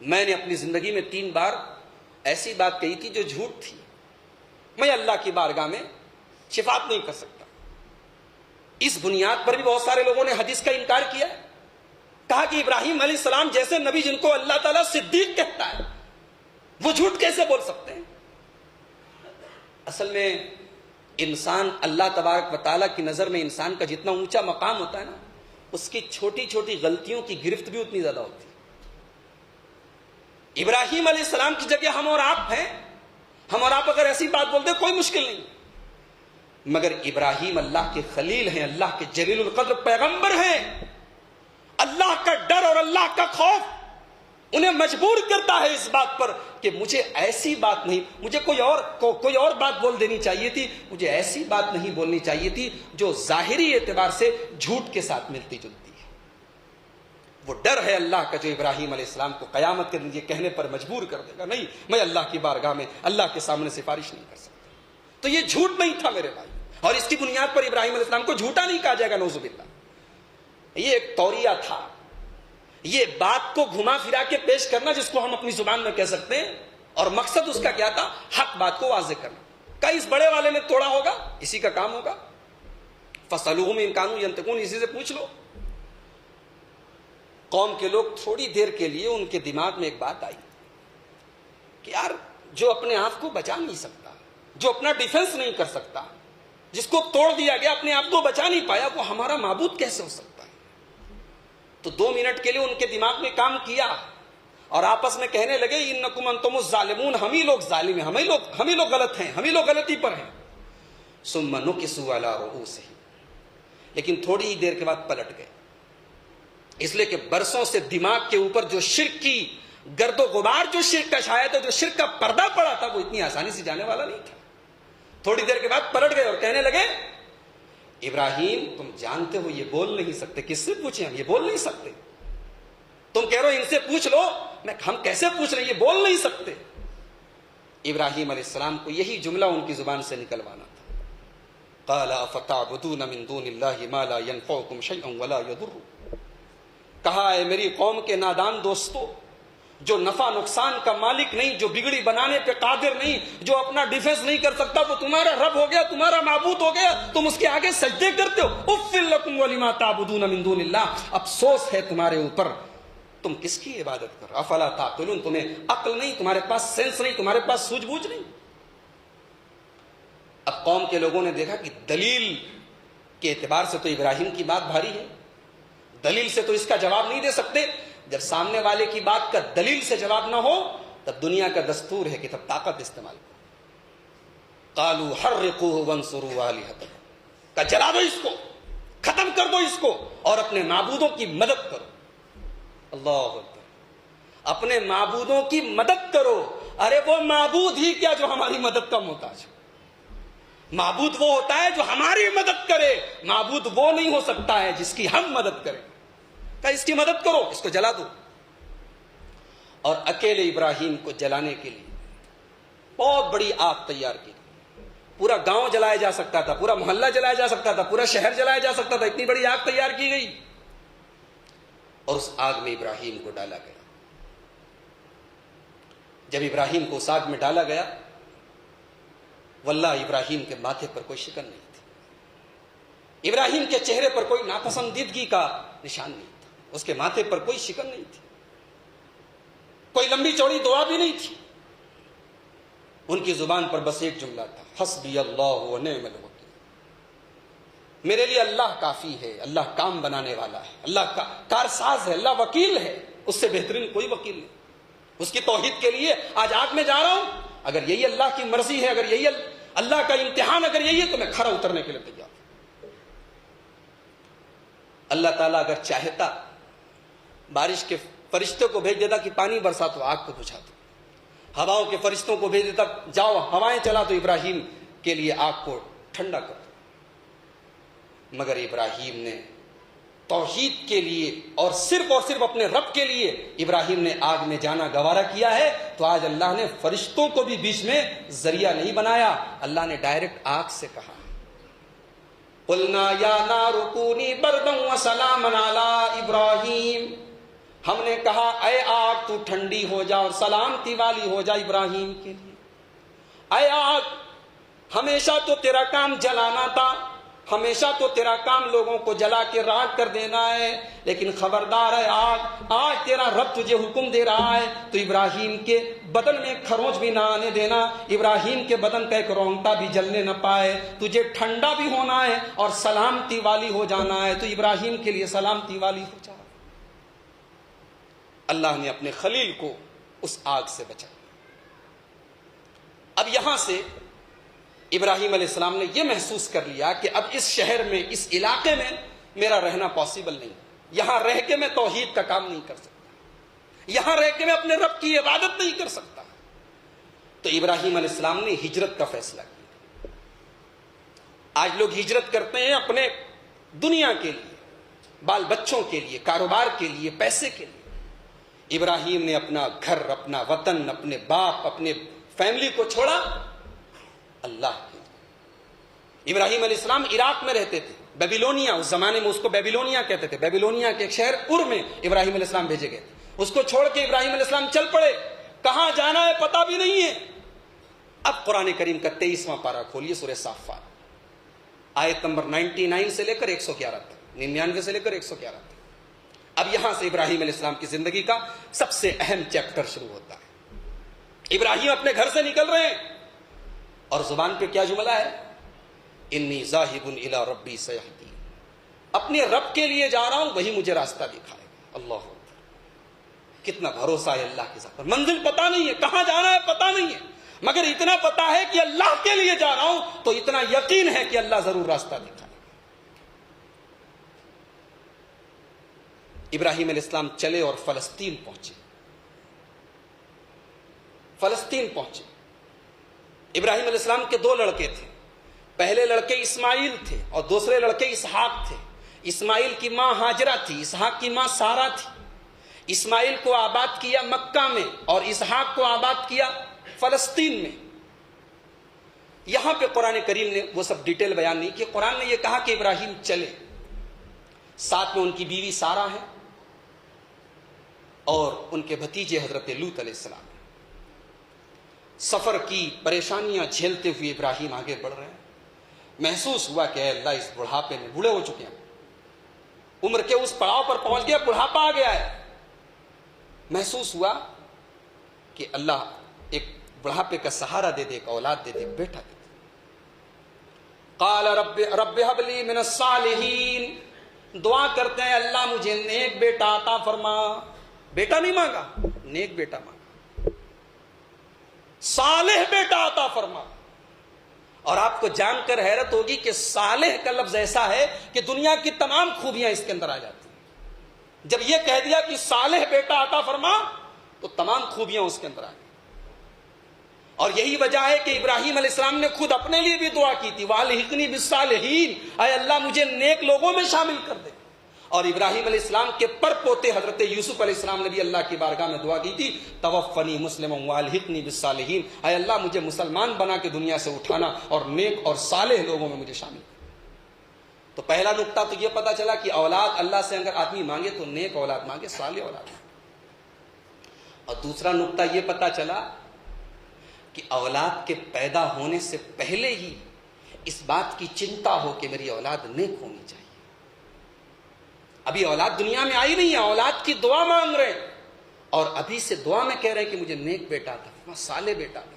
میں نے اپنی زندگی میں 3 بار ایسی بات کہی تھی جو جھوٹ تھی، میں اللہ کی بارگاہ میں شفاعت نہیں کر سکتا۔ اس بنیاد پر بھی بہت سارے لوگوں نے حدیث کا انکار کیا ہے، کہا کہ ابراہیم علیہ السلام جیسے نبی جن کو اللہ تعالیٰ صدیق کہتا ہے، وہ جھوٹ کیسے بول سکتے ہیں؟ اصل میں انسان اللہ تبارک و تعالیٰ کی نظر میں انسان کا جتنا اونچا مقام ہوتا ہے نا، اس کی چھوٹی چھوٹی غلطیوں کی گرفت بھی اتنی زیادہ ہوتی ہے۔ ابراہیم علیہ السلام کی جگہ ہم اور آپ ہیں، ہم اور آپ اگر ایسی بات بولتے کوئی مشکل نہیں، مگر ابراہیم اللہ کے خلیل ہیں، اللہ کے جلیل القدر پیغمبر ہیں۔ اللہ کا ڈر اور اللہ کا خوف انہیں مجبور کرتا ہے اس بات پر کہ مجھے ایسی بات نہیں، مجھے کوئی اور بات بول دینی چاہیے تھی، مجھے ایسی بات نہیں بولنی چاہیے تھی جو ظاہری اعتبار سے جھوٹ کے ساتھ ملتی جلتی ہے۔ وہ ڈر ہے اللہ کا جو ابراہیم علیہ السلام کو قیامت کے دن یہ کہنے پر مجبور کر دے گا، نہیں میں اللہ کی بارگاہ میں اللہ کے سامنے سفارش نہیں کر سکتا۔ تو یہ جھوٹ نہیں تھا میرے بھائی، اور اس کی بنیاد پر ابراہیم علیہ السلام کو جھوٹا نہیں کہا جائے گا، نعوذ باللہ۔ یہ ایک طوریہ تھا، یہ بات کو گھما پھرا کے پیش کرنا جس کو ہم اپنی زبان میں کہہ سکتے ہیں، اور مقصد اس کا کیا تھا؟ حق بات کو واضح کرنا۔ کہیں اس بڑے والے نے توڑا ہوگا، اسی کا کام ہوگا، فَاسْأَلُوهُمْ إِنْ كَانُوا يَنْطِقُونَ، اسی سے پوچھ لو۔ قوم کے لوگ تھوڑی دیر کے لیے ان کے دماغ میں ایک بات آئی کہ یار جو اپنے آپ کو بچا نہیں سکتا، جو اپنا ڈیفنس نہیں کر سکتا، جس کو توڑ دیا گیا، اپنے آپ کو بچا نہیں پایا، وہ ہمارا معبود کیسے ہو سکتا ہے؟ تو 2 منٹ کے لیے ان کے دماغ میں کام کیا اور آپس میں کہنے لگے انکم انتم الظالمون، ہم ہی لوگ ظالم ہیں، ہم ہی لوگ غلط ہیں، ہم ہی لوگ غلطی پر ہیں۔ ثم نکسوا علی رؤوسہم، لیکن تھوڑی ہی دیر کے بعد پلٹ گئے، اس لیے کہ برسوں سے دماغ کے اوپر جو شرک کی گرد و غبار، جو شرک کا شاید ہے، جو شرک کا پردہ پڑا تھا، وہ اتنی آسانی سے جانے والا نہیں تھا۔ تھوڑی دیر کے بعد پلٹ گئے اور کہنے لگے ابراہیم تم جانتے ہو یہ بول نہیں سکتے، کس سے پوچھیں ہم؟ یہ بول نہیں سکتے۔ تم کہہ رہے ہو ان سے پوچھ لو، ہم کیسے پوچھ رہے ہیں؟ یہ بول نہیں سکتے۔ ابراہیم علیہ السلام کو یہی جملہ ان کی زبان سے نکلوانا تھا، قال افتعبدون من دون اللہ ما لا ينفعکم شیئا ولا یضرکم۔ کہا اے میری قوم کے نادان دوستو، جو نفع نقصان کا مالک نہیں، جو بگڑی بنانے پہ قادر نہیں، جو اپنا ڈیفنس نہیں کر سکتا، وہ تمہارا رب ہو گیا، تمہارا معبود ہو گیا، تم اس کے آگے سجدے کرتے ہو۔ اف لکم ولما تعبدون من دون اللہ، افسوس ہے تمہارے اوپر، تم کس کی عبادت کر؟ افلا تعقلون، تمہیں عقل نہیں، تمہارے پاس سینس نہیں، تمہارے پاس سوجھ بوجھ نہیں۔ اب قوم کے لوگوں نے دیکھا کہ دلیل کے اعتبار سے تو ابراہیم کی بات بھاری ہے، دلیل سے تو اس کا جواب نہیں دے سکتے۔ جب سامنے والے کی بات کا دلیل سے جواب نہ ہو تب دنیا کا دستور ہے کہ تب طاقت استعمال کرو۔ قالوا حرقوه وانصروا آلهتكم، کہ جلا دو اس کو، ختم کر دو اس کو اور اپنے معبودوں کی مدد کرو۔ اللہ اکبر، اپنے معبودوں کی مدد کرو۔ ارے وہ معبود ہی کیا جو ہماری مدد کا محتاج ہے؟ معبود وہ ہوتا ہے جو ہماری مدد کرے، معبود وہ نہیں ہو سکتا ہے جس کی ہم مدد کریں۔ کہ اس کی مدد کرو، اس کو جلا دو۔ اور اکیلے ابراہیم کو جلانے کے لیے بہت بڑی آگ تیار کی، پورا گاؤں جلایا جا سکتا تھا، پورا محلہ جلایا جا سکتا تھا، پورا شہر جلایا جا سکتا تھا، اتنی بڑی آگ تیار کی گئی اور اس آگ میں ابراہیم کو ڈالا گیا۔ جب ابراہیم کو اس آگ میں ڈالا گیا، واللہ ابراہیم کے ماتھے پر کوئی شکن نہیں تھی، ابراہیم کے چہرے پر کوئی ناپسندیدگی کا نشان نہیں تھا، اس کے ماتھے پر کوئی شکن نہیں تھی، کوئی لمبی چوڑی دعا بھی نہیں تھی۔ ان کی زبان پر بس ایک جملہ تھا، حسبی اللہ و نعم الوکیل، میرے لیے اللہ کافی ہے، اللہ کام بنانے والا ہے، اللہ کا کارساز ہے، اللہ وکیل ہے، اس سے بہترین کوئی وکیل نہیں۔ اس کی توحید کے لیے آج آگ میں جا رہا ہوں، اگر یہی اللہ کی مرضی ہے، اگر یہی اللہ کا امتحان اگر یہی ہے تو میں کھڑا اترنے کے لیے تیار ہوں۔ اللہ تعالیٰ اگر چاہتا بارش کے فرشتوں کو بھیج دیتا کہ پانی برسا تو آگ کو بجھا دو، ہواؤں کے فرشتوں کو بھیج دیتا جاؤ ہوائیں چلا تو ابراہیم کے لیے آگ کو ٹھنڈا کر دو، مگر ابراہیم نے توحید کے لیے اور صرف اپنے رب کے لیے ابراہیم نے آگ میں جانا گوارا کیا ہے، تو آج اللہ نے فرشتوں کو بھی بیچ میں ذریعہ نہیں بنایا، اللہ نے ڈائریکٹ آگ سے کہا، قلنا یا نار کونی بردا وسلاما علی ابراہیم، ہم نے کہا اے آگ تو ٹھنڈی ہو جا اور سلامتی والی ہو جا ابراہیم کے لیے۔ اے آگ، ہمیشہ تو تیرا کام جلانا تھا، ہمیشہ تو تیرا کام لوگوں کو جلا کے راکھ کر دینا ہے، لیکن خبردار ہے آگ، آج تیرا رب تجھے حکم دے رہا ہے تو ابراہیم کے بدن میں کھروچ بھی نہ آنے دینا، ابراہیم کے بدن کا ایک رونگٹا بھی جلنے نہ پائے، تجھے ٹھنڈا بھی ہونا ہے اور سلامتی والی ہو جانا ہے، تو ابراہیم کے لیے سلامتی والی ہو جا۔ اللہ نے اپنے خلیل کو اس آگ سے بچایا۔ اب یہاں سے ابراہیم علیہ السلام نے یہ محسوس کر لیا کہ اب اس شہر میں، اس علاقے میں میرا رہنا پاسبل نہیں، یہاں رہ کے میں توحید کا کام نہیں کر سکتا، یہاں رہ کے میں اپنے رب کی عبادت نہیں کر سکتا۔ تو ابراہیم علیہ السلام نے ہجرت کا فیصلہ کیا۔ آج لوگ ہجرت کرتے ہیں اپنے دنیا کے لیے، بال بچوں کے لیے، کاروبار کے لیے، پیسے کے لیے۔ ابراہیم نے اپنا گھر، اپنا وطن، اپنے باپ، اپنے فیملی کو چھوڑا اللہ کے لیے۔ ابراہیم علیہ السلام عراق میں رہتے تھے، بیبیلونیا، اس زمانے میں اس کو بیبیلونیا کہتے تھے، بیبیلونیا کے ایک شہر ار میں ابراہیم علیہ السلام بھیجے گئے تھے۔ اس کو چھوڑ کے ابراہیم علیہ السلام چل پڑے، کہاں جانا ہے پتہ بھی نہیں ہے۔ اب قرآن کریم کا 23واں پارہ کھولیے، سورہ صافات، آیت نمبر 99 سے لے کر 111 تک، 99 سے لے کر 111 تک۔ اب یہاں سے ابراہیم علیہ السلام کی زندگی کا سب سے اہم چیپٹر شروع ہوتا ہے۔ ابراہیم اپنے گھر سے نکل رہے ہیں اور زبان پہ کیا جملہ ہے؟ انی ذاہب الی ربی سیہدین، اپنے رب کے لیے جا رہا ہوں، وہی مجھے راستہ دکھائے گا۔ اللہ اکبر، کتنا بھروسہ ہے اللہ کے ذات پر۔ منزل پتہ نہیں ہے، کہاں جانا ہے پتہ نہیں ہے، مگر اتنا پتہ ہے کہ اللہ کے لیے جا رہا ہوں، تو اتنا یقین ہے کہ اللہ ضرور راستہ دکھائے گا۔ ابراہیم علیہ السلام چلے اور فلسطین پہنچے۔ فلسطین پہنچے۔ ابراہیم علیہ السلام کے 2 لڑکے تھے، پہلے لڑکے اسماعیل تھے اور دوسرے لڑکے اسحاق تھے۔ اسماعیل کی ماں ہاجرہ تھی، اسحاق کی ماں سارہ تھی۔ اسماعیل کو آباد کیا مکہ میں اور اسحاق کو آباد کیا فلسطین میں۔ یہاں پہ قرآن کریم نے وہ سب ڈیٹیل بیان نہیں کی، قرآن نے یہ کہا کہ ابراہیم چلے، ساتھ میں ان کی بیوی سارہ ہے اور ان کے بھتیجے حضرت لوط علیہ السلام۔ سفر کی پریشانیاں جھیلتے ہوئے ابراہیم آگے بڑھ رہے ہیں۔ محسوس ہوا کہ اے اللہ، اس بڑھاپے میں بوڑھے ہو چکے ہیں، عمر کے اس پڑاؤ پر پہنچ گیا، بڑھاپا آ گیا ہے۔ محسوس ہوا کہ اللہ ایک بڑھاپے کا سہارا دے دے، ایک اولاد دے دے، ایک بیٹا دے دے۔ قال رب هب لي من الصالحین، دعا کرتے ہیں اللہ مجھے نیک بیٹا عطا فرما۔ بیٹا نہیں مانگا، نیک بیٹا مانگا، صالح بیٹا عطا فرما۔ اور آپ کو جان کر حیرت ہوگی کہ صالح کا لفظ ایسا ہے کہ دنیا کی تمام خوبیاں اس کے اندر آ جاتی ہیں. جب یہ کہہ دیا کہ صالح بیٹا عطا فرما تو تمام خوبیاں اس کے اندر آ گئی. اور یہی وجہ ہے کہ ابراہیم علیہ السلام نے خود اپنے لیے بھی دعا کی تھی وَأَلْحِقْنِي بِالصَّالِحِينَ، اے اللہ مجھے نیک لوگوں میں شامل کر دے. اور ابراہیم علیہ السلام کے پر پوتے حضرت یوسف علیہ السلام نے بھی اللہ کی بارگاہ میں دعا کی تھی توفنی مسلما وَأَلْحِقْنِي بِالصَّالِحِينَ، اے اللہ مجھے مسلمان بنا کے دنیا سے اٹھانا اور نیک اور صالح لوگوں میں مجھے شامل کر. تو پہلا نقطہ تو یہ پتا چلا کہ اولاد اللہ سے اگر آدمی مانگے تو نیک اولاد مانگے، صالح اولاد مانگے. اور دوسرا نقطہ یہ پتا چلا کہ اولاد کے پیدا ہونے سے پہلے ہی اس بات کی چنتا ہو کہ میری اولاد نیک ہونی چاہیے. ابھی اولاد دنیا میں آئی نہیں ہے، اولاد کی دعا مانگ رہے ہیں اور ابھی سے دعا میں کہہ رہے ہیں کہ مجھے نیک بیٹا تھا، صالح بیٹا تھا.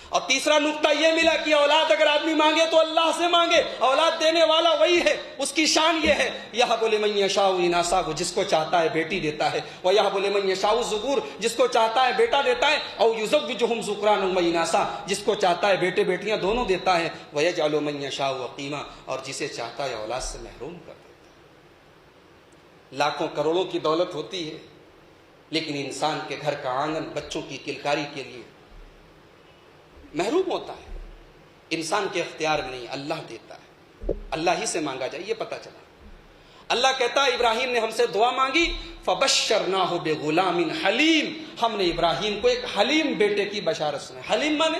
اور تیسرا نقطہ یہ ملا کہ اولاد اگر آدمی مانگے تو اللہ سے مانگے، اولاد دینے والا وہی ہے، اس کی شان یہ ہے یَهَبُ لِمَن یَشَاءُ اِنَاثًا، وہ جس کو چاہتا ہے بیٹی دیتا ہے، وَيَهَبُ لِمَن یَشَاءُ الذُّکُورَ، جس کو چاہتا ہے بیٹا دیتا ہے، اَوْ يُزَوِّجُهُمْ ذُکْرَانًا وَإِنَاثًا، جس کو چاہتا ہے بیٹے بیٹیاں دونوں دیتا ہے، وَيَجْعَلُ مَن یَشَاءُ عَقِیمًا، اور جسے چاہتا ہے اولاد سے محروم کر دیتا ہے. لاکھوں کروڑوں کی دولت ہوتی ہے لیکن انسان کے گھر کا آنگن بچوں کی کلکاری کے لیے محروم ہوتا ہے. انسان کے اختیار میں نہیں، اللہ دیتا ہے، اللہ ہی سے مانگا جائے. یہ پتا چلا اللہ کہتا ہے ابراہیم نے ہم سے دعا مانگی فَبَشَّرْنَاهُ بِغُلَامٍ حلیم، ہم نے ابراہیم کو ایک حلیم بیٹے کی بشارت سنائی. حلیم مانے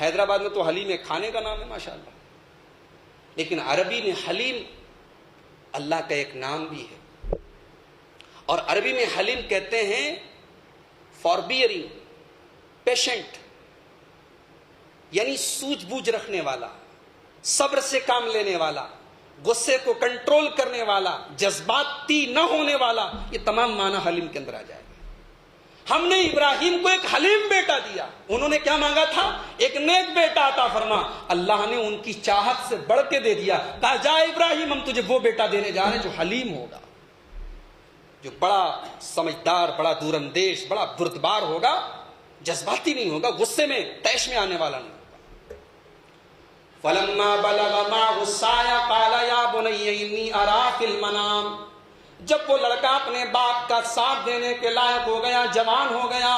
حیدرآباد میں تو حلیم ایک کھانے کا نام ہے ماشاءاللہ، لیکن عربی میں حلیم اللہ کا ایک نام بھی ہے. اور عربی میں حلیم کہتے ہیں فاربیئرنگ، پیشنٹ، یعنی سوجھ بوجھ رکھنے والا، صبر سے کام لینے والا، غصے کو کنٹرول کرنے والا، جذباتی نہ ہونے والا. یہ تمام معنی حلیم کے اندر آ جائے گا. ہم نے ابراہیم کو ایک حلیم بیٹا دیا. انہوں نے کیا مانگا تھا؟ ایک نیک بیٹا عطا فرما. اللہ نے ان کی چاہت سے بڑھ کے دے دیا. کہا جا ابراہیم ہم تجھے وہ بیٹا دینے جا رہے ہیں جو حلیم ہوگا، جو بڑا سمجھدار، بڑا دور اندیش، بڑا بردبار ہوگا، جذباتی نہیں ہوگا، غصے میں طیش میں آنے والا نہیں. فَلَمَّا بَلَغَ مَعَهُ السَّعْيَ قَالَ يَا بُنَيَّ إِنِّي أَرَىٰ فِي الْمَنَامِ، جب وہ لڑکا اپنے باپ کا ساتھ دینے کے لائق ہو گیا، جوان ہو گیا،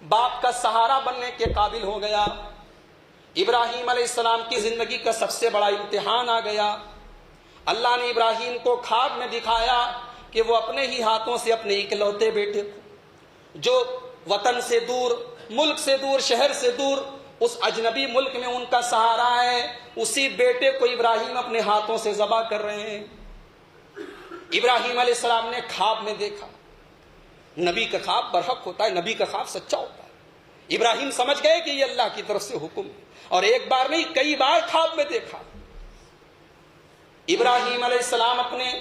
باپ کا سہارا بننے کے قابل ہو گیا، ابراہیم علیہ السلام کی زندگی کا سب سے بڑا امتحان آ گیا. اللہ نے ابراہیم کو خواب میں دکھایا کہ وہ اپنے ہی ہاتھوں سے اپنے اکلوتے بیٹے کو، جو وطن سے دور، ملک سے دور، شہر سے دور، اس اجنبی ملک میں ان کا سہارا ہے، اسی بیٹے کو ابراہیم اپنے ہاتھوں سے ذبح کر رہے ہیں. ابراہیم علیہ السلام نے خواب میں دیکھا. نبی کا خواب برحق ہوتا ہے، نبی کا خواب سچا ہوتا ہے. ابراہیم سمجھ گئے کہ یہ اللہ کی طرف سے حکم ہے، اور ایک بار نہیں کئی بار خواب میں دیکھا. ابراہیم علیہ السلام اپنے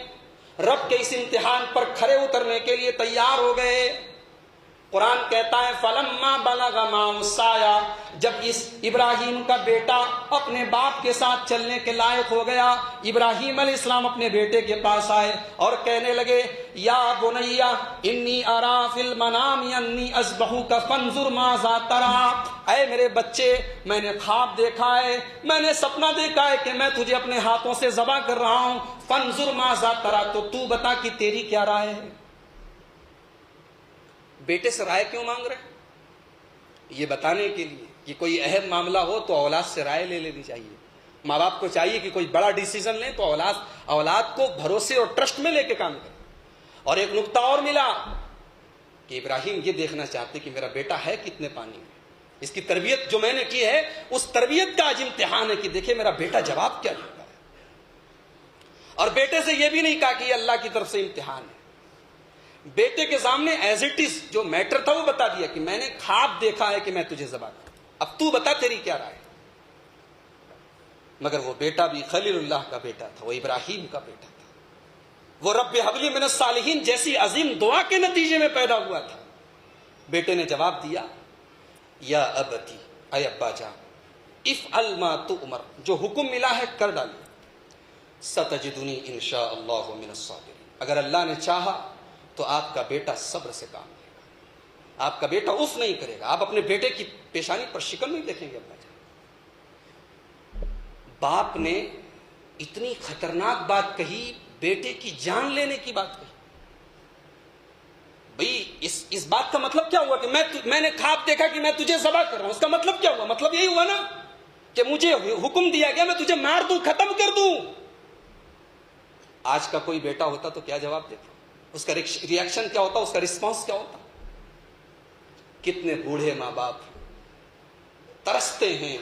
رب کے اس امتحان پر کھرے اترنے کے لیے تیار ہو گئے. قرآن کہتا ہے فَلَمَّا بَلَغَ مَعَهُ السَّعْيَ، جب اس ابراہیم کا بیٹا اپنے باپ کے ساتھ چلنے کے لائق ہو گیا، ابراہیم علیہ السلام اپنے بیٹے کے پاس آئے اور کہنے لگے یا بنیا انی اریٰ فی المنام انی اذبحک فانظر ماذا تری، اے میرے بچے میں نے خواب دیکھا ہے، میں نے سپنا دیکھا ہے کہ میں تجھے اپنے ہاتھوں سے ذبح کر رہا ہوں، فانظر ماذا تری، تو بتا کہ تیری کیا رائے ہے. بیٹے سے رائے کیوں مانگ رہے ہیں؟ یہ بتانے کے لیے کہ کوئی اہم معاملہ ہو تو اولاد سے رائے لے لینی چاہیے. ماں باپ کو چاہیے کہ کوئی بڑا ڈیسیزن لیں تو اولاد کو بھروسے اور ٹرسٹ میں لے کے کام کریں. اور ایک نقطہ اور ملا کہ ابراہیم یہ دیکھنا چاہتے کہ میرا بیٹا ہے کتنے پانی میں. اس کی تربیت جو میں نے کی ہے اس تربیت کا آج امتحان ہے کہ دیکھیں میرا بیٹا جواب کیا دیتا ہے. اور بیٹے سے یہ بھی نہیں کہا کہ یہ اللہ کی طرف سے امتحان ہے. بیٹے کے سامنے ایز اٹ از جو میٹر تھا وہ بتا دیا کہ میں نے خواب دیکھا ہے کہ میں تجھے ذبح کروں، اب تو بتا تیری کیا رائے. مگر وہ بیٹا بھی خلیل اللہ کا بیٹا تھا، وہ ابراہیم کا بیٹا تھا، وہ رب هب لی من الصالحین جیسی عظیم دعا کے نتیجے میں پیدا ہوا تھا. بیٹے نے جواب دیا یا ابتی، اے ابا جان، افعل ما تؤمر، جو حکم ملا ہے کر ڈالیے. ستجدنی انشاء اللہ من الصابرین، اگر اللہ نے چاہا تو آپ کا بیٹا صبر سے کام لے گا، آپ کا بیٹا اف نہیں کرے گا. آپ اپنے بیٹے کی پیشانی پر شکن نہیں دیکھیں گے. اللہ جان باپ نے اتنی خطرناک بات کہی، بیٹے کی جان لینے کی بات کہی. بھئی اس بات کا مطلب کیا ہوا کہ میں نے خواب دیکھا کہ میں تجھے ذبح کر رہا ہوں، اس کا مطلب کیا ہوا؟ مطلب یہی ہوا نا کہ مجھے حکم دیا گیا میں تجھے مار دوں، ختم کر دوں. آج کا کوئی بیٹا ہوتا تو کیا جواب دیتا؟ اس کا ریئیکشن کیا ہوتا؟ اس کا رسپانس کیا ہوتا؟ کتنے بوڑھے ماں باپ ترستے ہیں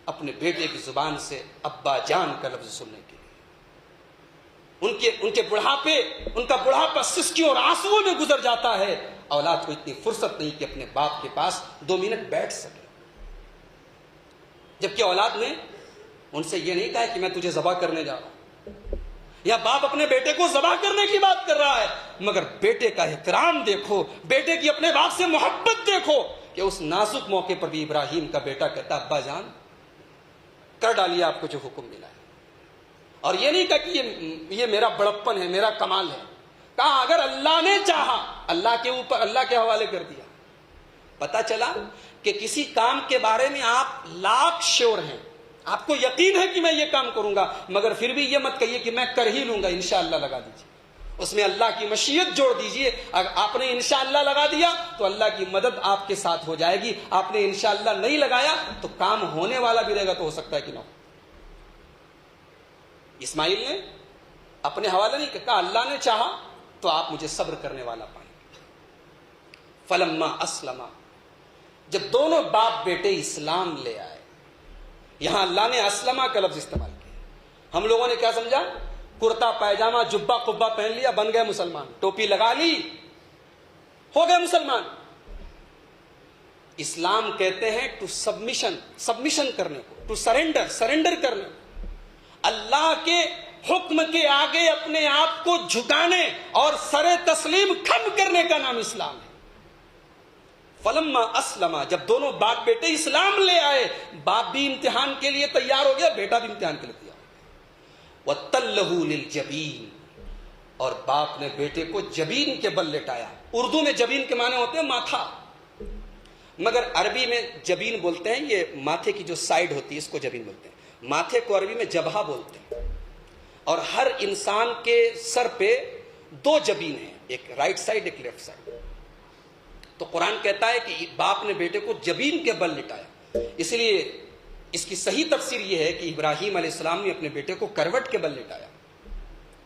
اپنے بیٹے کی زبان سے ابا جان کا لفظ سننے کے لیے. ان کے بڑھاپے، ان کا بڑھاپا سسکیوں اور آنسوؤں میں گزر جاتا ہے. اولاد کو اتنی فرصت نہیں کہ اپنے باپ کے پاس 2 منٹ بیٹھ سکے. جبکہ اولاد نے ان سے یہ نہیں کہا کہ میں تجھے ذبح کرنے جا رہا ہوں، یا باپ اپنے بیٹے کو ذبح کرنے کی بات کر رہا ہے، مگر بیٹے کا احترام دیکھو، بیٹے کی اپنے باپ سے محبت دیکھو کہ اس نازک موقع پر بھی ابراہیم کا بیٹا کہتا ابا جان کر ڈالیے آپ کو جو حکم ملا ہے. اور یہ نہیں کہا کہ یہ میرا بڑپن ہے، میرا کمال ہے. کہا اگر اللہ نے چاہا، اللہ کے اوپر، اللہ کے حوالے کر دیا. پتا چلا کہ کسی کام کے بارے میں آپ لاکھ شیور ہیں، آپ کو یقین ہے کہ میں یہ کام کروں گا، مگر پھر بھی یہ مت کہیے کہ میں کر ہی لوں گا، انشاءاللہ لگا دیجیے. اس میں اللہ کی مشیت جوڑ دیجیے. اگر آپ نے انشاءاللہ لگا دیا تو اللہ کی مدد آپ کے ساتھ ہو جائے گی. آپ نے انشاءاللہ نہیں لگایا تو کام ہونے والا بھی رہے گا تو ہو سکتا ہے کہ نہ ہو. اسماعیل نے اپنے حوالے نہیں کہا، اللہ نے چاہا تو آپ مجھے صبر کرنے والا پائیں. فلما اسلما، جب دونوں باپ بیٹے اسلام لے آئے. یہاں اللہ نے اسلمہ کا لفظ استعمال کیا. ہم لوگوں نے کیا سمجھا؟ کرتا پائجامہ جبہ قبہ پہن لیا بن گئے مسلمان، ٹوپی لگا لی ہو گئے مسلمان. اسلام کہتے ہیں ٹو سبمیشن کرنے کو، ٹو سرنڈر کرنے کو، اللہ کے حکم کے آگے اپنے آپ کو جھکانے اور سر تسلیم کھم کرنے کا نام اسلام ہے. فلما اسلما، جب دونوں باپ بیٹے اسلام لے آئے، باپ بھی امتحان کے لیے تیار ہو گیا، بیٹا بھی امتحان کے لیے تیار ہو گیا. وَتَلَّهُ لِلْجَبِينِ، اور باپ نے بیٹے کو جبین کے بل لٹایا. اردو میں جبین کے معنی ہوتے ہیں ماتھا، مگر عربی میں جبین بولتے ہیں، یہ ماتھے کی جو سائیڈ ہوتی ہے اس کو جبین بولتے ہیں. ماتھے کو عربی میں جبہہ بولتے ہیں. اور ہر انسان کے سر پہ 2 جبین ہیں، ایک رائٹ سائیڈ ایک لیفٹ سائیڈ. تو قرآن کہتا ہے کہ باپ نے بیٹے کو جبین کے بل لٹایا. اس لیے اس کی صحیح تفسیر یہ ہے کہ ابراہیم علیہ السلام نے اپنے بیٹے کو کروٹ کے بل لٹایا.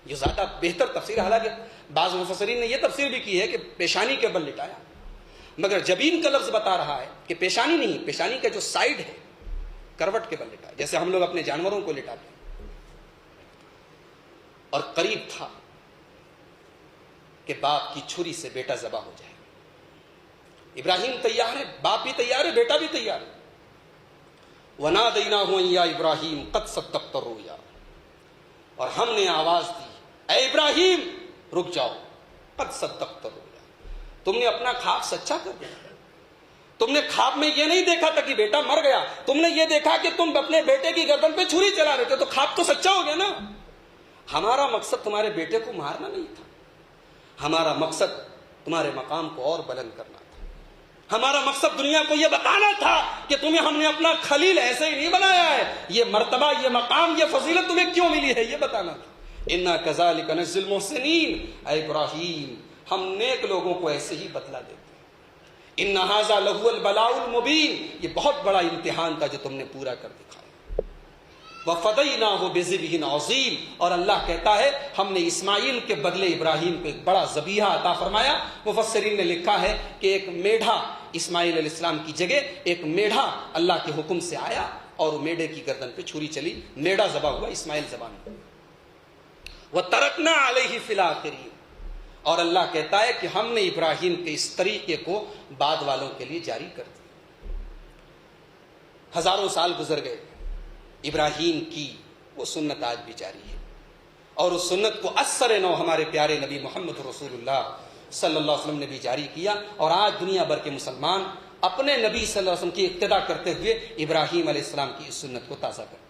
یہ زیادہ بہتر تفسیر، حالانکہ بعض مفسرین نے یہ تفسیر بھی کی ہے کہ پیشانی کے بل لٹایا، مگر جبین کا لفظ بتا رہا ہے کہ پیشانی نہیں، پیشانی کا جو سائیڈ ہے کروٹ کے بل لٹایا، جیسے ہم لوگ اپنے جانوروں کو لٹاتے ہیں. اور قریب تھا کہ باپ کی چھری سے بیٹا ذبح ہو جائے. ابراہیم تیار ہے، باپ بھی تیار ہے، بیٹا بھی تیار ہے. وَنَادَيْنَاهُ أَن يَا إِبْرَاهِيمُ قَدْ صَدَّقْتَ الرُّؤْيَا، اور ہم نے آواز دی اے ابراہیم رک جاؤ، قد صدقت الرؤیا، تم نے اپنا خواب سچا کر دیا. تم نے خواب میں یہ نہیں دیکھا تھا کہ بیٹا مر گیا، تم نے یہ دیکھا کہ تم اپنے بیٹے کی گردن پہ چھری چلا رہے تھے، تو خواب تو سچا ہو گیا نا. ہمارا مقصد تمہارے بیٹے کو مارنا نہیں تھا، ہمارا مقصد تمہارے مقام کو اور بلند کرنا تھا. ہمارا مقصد دنیا کو یہ بتانا تھا کہ تمہیں ہم نے اپنا خلیل ایسے ہی نہیں بنایا ہے، یہ مرتبہ، یہ مقام، یہ فضیلت تمہیں کیوں ملی ہے یہ بتانا تھا. اِنَّا كَذَلِكَ نَجْزِي الْمُحْسِنِينَ، اے ابراہیم ہم نیک لوگوں کو ایسے ہی بدلہ دیتے ہیں. اِنَّ هَذَا لَهُوَ الْبَلَاءُ الْمُبِينُ، یہ بہت بڑا امتحان تھا جو تم نے پورا کر دکھایا. وَفَدَيْنَاهُ بِذِبْحٍ عَظِيمٍ، اور اللہ کہتا ہے ہم نے اسماعیل کے بدلے ابراہیم کو ایک بڑا ذبیحہ عطا فرمایا. مفسرین نے لکھا ہے کہ ایک میڑھا اسماعیل علیہ السلام کی جگہ ایک میڑھا اللہ کے حکم سے آیا اور وہ میڑھے کی گردن پہ چھری چلی، میڑھا ذبح ہوا، اسماعیل زبان ہوا. وَتَرَكْنَا عَلَيْهِ فِي الْآخِرِينَ، اور اللہ کہتا ہے کہ ہم نے ابراہیم کے اس طریقے کو بعد والوں کے لیے جاری کر دیا. ہزاروں سال گزر گئے، ابراہیم کی وہ سنت آج بھی جاری ہے، اور اس سنت کو اثر نو ہمارے پیارے نبی محمد رسول اللہ صلی اللہ علیہ وسلم نے بھی جاری کیا. اور آج دنیا بھر کے مسلمان اپنے نبی صلی اللہ علیہ وسلم کی اقتدا کرتے ہوئے ابراہیم علیہ السلام کی اس سنت کو تازہ کرتے ہیں.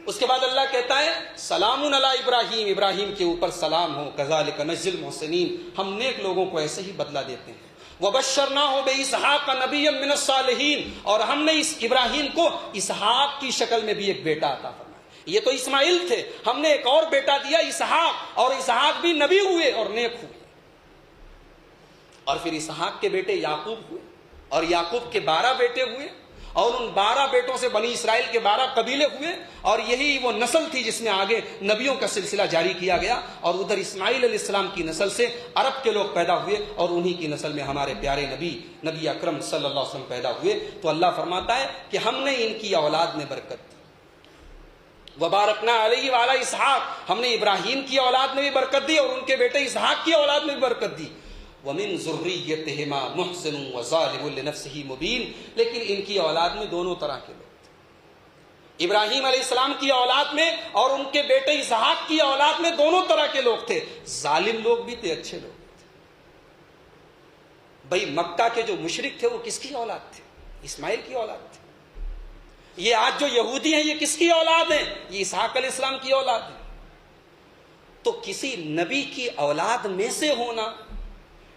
اس کے بعد اللہ کہتا ہے سلام علی ابراہیم، ابراہیم کے اوپر سلام ہو، کذالک نجزی المحسنین، ہم نیک لوگوں کو ایسے ہی بدلہ دیتے ہیں. وَبَشَّرْنَاهُ بِإِسْحَاقَ نَبِيًّا مِّنَ الصَّالِحِينَ، اور ہم نے اس ابراہیم کو اسحاق کی شکل میں بھی ایک بیٹا عطا فرمایا۔ یہ تو اسماعیل تھے، ہم نے ایک اور بیٹا دیا اسحاق، اور اسحاق بھی نبی ہوئے اور نیک ہوئے۔ اور پھر اسحاق کے بیٹے یعقوب ہوئے، اور یعقوب کے 12 بیٹے ہوئے، اور ان 12 بیٹوں سے بنی اسرائیل کے 12 قبیلے ہوئے، اور یہی وہ نسل تھی جس میں آگے نبیوں کا سلسلہ جاری کیا گیا، اور ادھر اسماعیل علیہ السلام کی نسل سے عرب کے لوگ پیدا ہوئے، اور انہی کی نسل میں ہمارے پیارے نبی اکرم صلی اللہ علیہ وسلم پیدا ہوئے۔ تو اللہ فرماتا ہے کہ ہم نے ان کی اولاد میں برکت دی۔ وبارکنا علیہ وعلی اسحاق، ہم نے ابراہیم کی اولاد میں بھی برکت دی اور ان کے بیٹے اسحاق کی اولاد میں بھی برکت دی۔ وَمِن ذُرِّيَّتِهِمَا مُحْسِنٌ وَظَالِمٌ لِنَفْسِهِ مُبِينٌ، لیکن ان کی اولاد میں دونوں طرح کے لوگ تھے۔ ابراہیم علیہ السلام کی اولاد میں اور ان کے بیٹے اسحاق کی اولاد میں دونوں طرح کے لوگ تھے، ظالم لوگ بھی تھے، اچھے لوگ تھے۔ بھئی مکہ کے جو مشرک تھے وہ کس کی اولاد تھے؟ اسماعیل کی اولاد تھے۔ یہ آج جو یہودی ہیں یہ کس کی اولاد ہیں؟ یہ اسحاق علیہ السلام کی اولاد ہیں۔ تو کسی نبی کی اولاد میں سے ہونا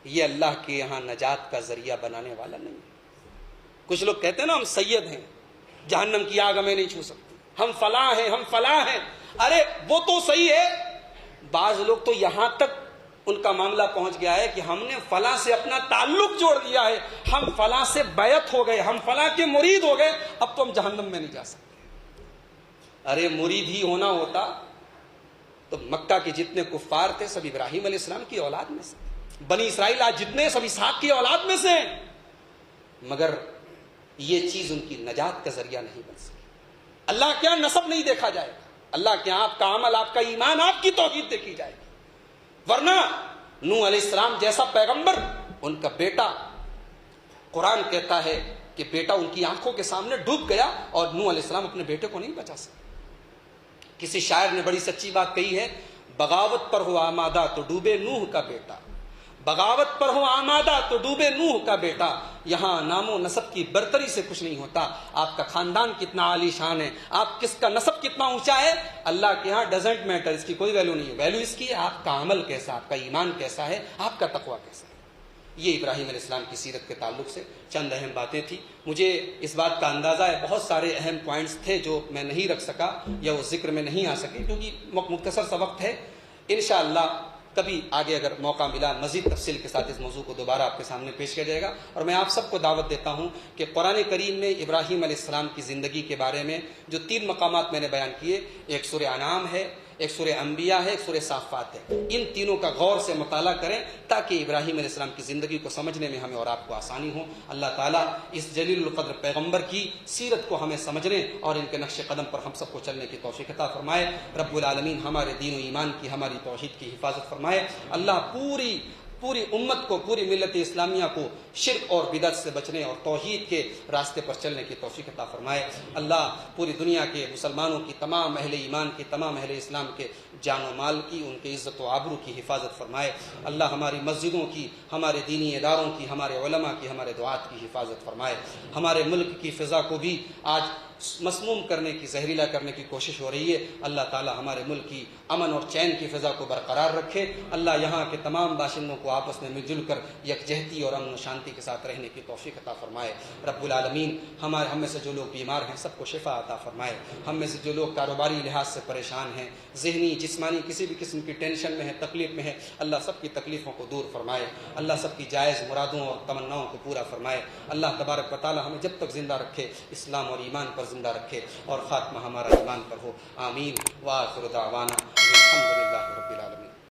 یہ اللہ کے یہاں نجات کا ذریعہ بنانے والا نہیں۔ کچھ لوگ کہتے ہیں نا ہم سید ہیں، جہنم کی آگ ہمیں نہیں چھو سکتی، ہم فلاں ہیں، ہم فلاں ہیں۔ ارے وہ تو صحیح ہے، بعض لوگ تو یہاں تک ان کا معاملہ پہنچ گیا ہے کہ ہم نے فلاں سے اپنا تعلق جوڑ دیا ہے، ہم فلاں سے بیعت ہو گئے، ہم فلاں کے مرید ہو گئے، اب تو ہم جہنم میں نہیں جا سکتے۔ ارے مرید ہی ہونا ہوتا تو مکہ کے جتنے کفار تھے سب ابراہیم علیہ السلام کی اولاد میں سے، بنی اسرائیل آج جتنے سب اسحاق کی اولاد میں سے ہیں، مگر یہ چیز ان کی نجات کا ذریعہ نہیں بن سکی۔ اللہ کے یہاں نسب نہیں دیکھا جائے گا، اللہ کے یہاں آپ کا عمل، آپ کا ایمان، آپ کی توحید دیکھی جائے گی۔ ورنہ نوح علیہ السلام جیسا پیغمبر، ان کا بیٹا، قرآن کہتا ہے کہ بیٹا ان کی آنکھوں کے سامنے ڈوب گیا اور نوح علیہ السلام اپنے بیٹے کو نہیں بچا سکے۔ کسی شاعر نے بڑی سچی بات کہی ہے، بغاوت پر ہو آمادہ تو ڈوبے نوح کا بیٹا، بغاوت پر ہو آمادہ تو ڈوبے نوح کا بیٹا، یہاں نام و نسب کی برتری سے کچھ نہیں ہوتا، آپ کا خاندان کتنا عالی شان ہے، آپ کس کا نسب کتنا اونچا ہے، اللہ کے ہاں ڈزنٹ میٹر، اس کی کوئی ویلیو نہیں ہے۔ ویلیو اس کی ہے آپ کا عمل کیسا، آپ کا ایمان کیسا ہے، آپ کا تقوی کیسا ہے۔ یہ ابراہیم علیہ السلام کی سیرت کے تعلق سے چند اہم باتیں تھیں۔ مجھے اس بات کا اندازہ ہے بہت سارے اہم پوائنٹس تھے جو میں نہیں رکھ سکا یا وہ ذکر میں نہیں آ سکے کیونکہ مختصر سا وقت ہے۔ انشاءاللہ کبھی آگے اگر موقع ملا مزید تفصیل کے ساتھ اس موضوع کو دوبارہ آپ کے سامنے پیش کیا جائے گا۔ اور میں آپ سب کو دعوت دیتا ہوں کہ قرآن کریم میں ابراہیم علیہ السلام کی زندگی کے بارے میں جو 3 مقامات میں نے بیان کیے، ایک سورہ انعام ہے، ایک سورہ انبیاء ہے، ایک سورہ صافات ہے، ان تینوں کا غور سے مطالعہ کریں تاکہ ابراہیم علیہ السلام کی زندگی کو سمجھنے میں ہمیں اور آپ کو آسانی ہو۔ اللہ تعالیٰ اس جلیل القدر پیغمبر کی سیرت کو ہمیں سمجھنے اور ان کے نقش قدم پر ہم سب کو چلنے کی توفیق عطا فرمائے۔ رب العالمین ہمارے دین و ایمان کی، ہماری توحید کی حفاظت فرمائے۔ اللہ پوری امت کو، پوری ملت اسلامیہ کو شرک اور بدعت سے بچنے اور توحید کے راستے پر چلنے کی توفیق عطا فرمائے۔ اللہ پوری دنیا کے مسلمانوں کی، تمام اہل ایمان کی، تمام اہل اسلام کے جان و مال کی، ان کے عزت و آبرو کی حفاظت فرمائے۔ اللہ ہماری مسجدوں کی، ہمارے دینی اداروں کی، ہمارے علماء کی، ہمارے دعات کی حفاظت فرمائے۔ ہمارے ملک کی فضا کو بھی آج مسموم کرنے کی، زہریلا کرنے کی کوشش ہو رہی ہے، اللہ تعالی ہمارے ملک کی امن اور چین کی فضا کو برقرار رکھے۔ اللہ یہاں کے تمام باشندوں کو آپس میں مل جل کر یکجہتی اور امن و شانتی کے ساتھ رہنے کی توفیق عطا فرمائے۔ رب العالمین ہم میں سے جو لوگ بیمار ہیں سب کو شفا عطا فرمائے۔ ہم میں سے جو لوگ کاروباری لحاظ سے پریشان ہیں، ذہنی جسمانی کسی بھی قسم کی ٹینشن میں ہے، تکلیف میں ہے، اللہ سب کی تکلیفوں کو دور فرمائے۔ اللہ سب کی جائز مرادوں اور تمناؤں کو پورا فرمائے۔ اللہ تبارک و تعالی ہمیں جب تک زندہ رکھے اسلام اور ایمان پر زندہ رکھے اور خاتمہ ہمارا ایمان پر ہو۔ آمین۔ وآخر دعوانا الحمدللہ رب العالمین۔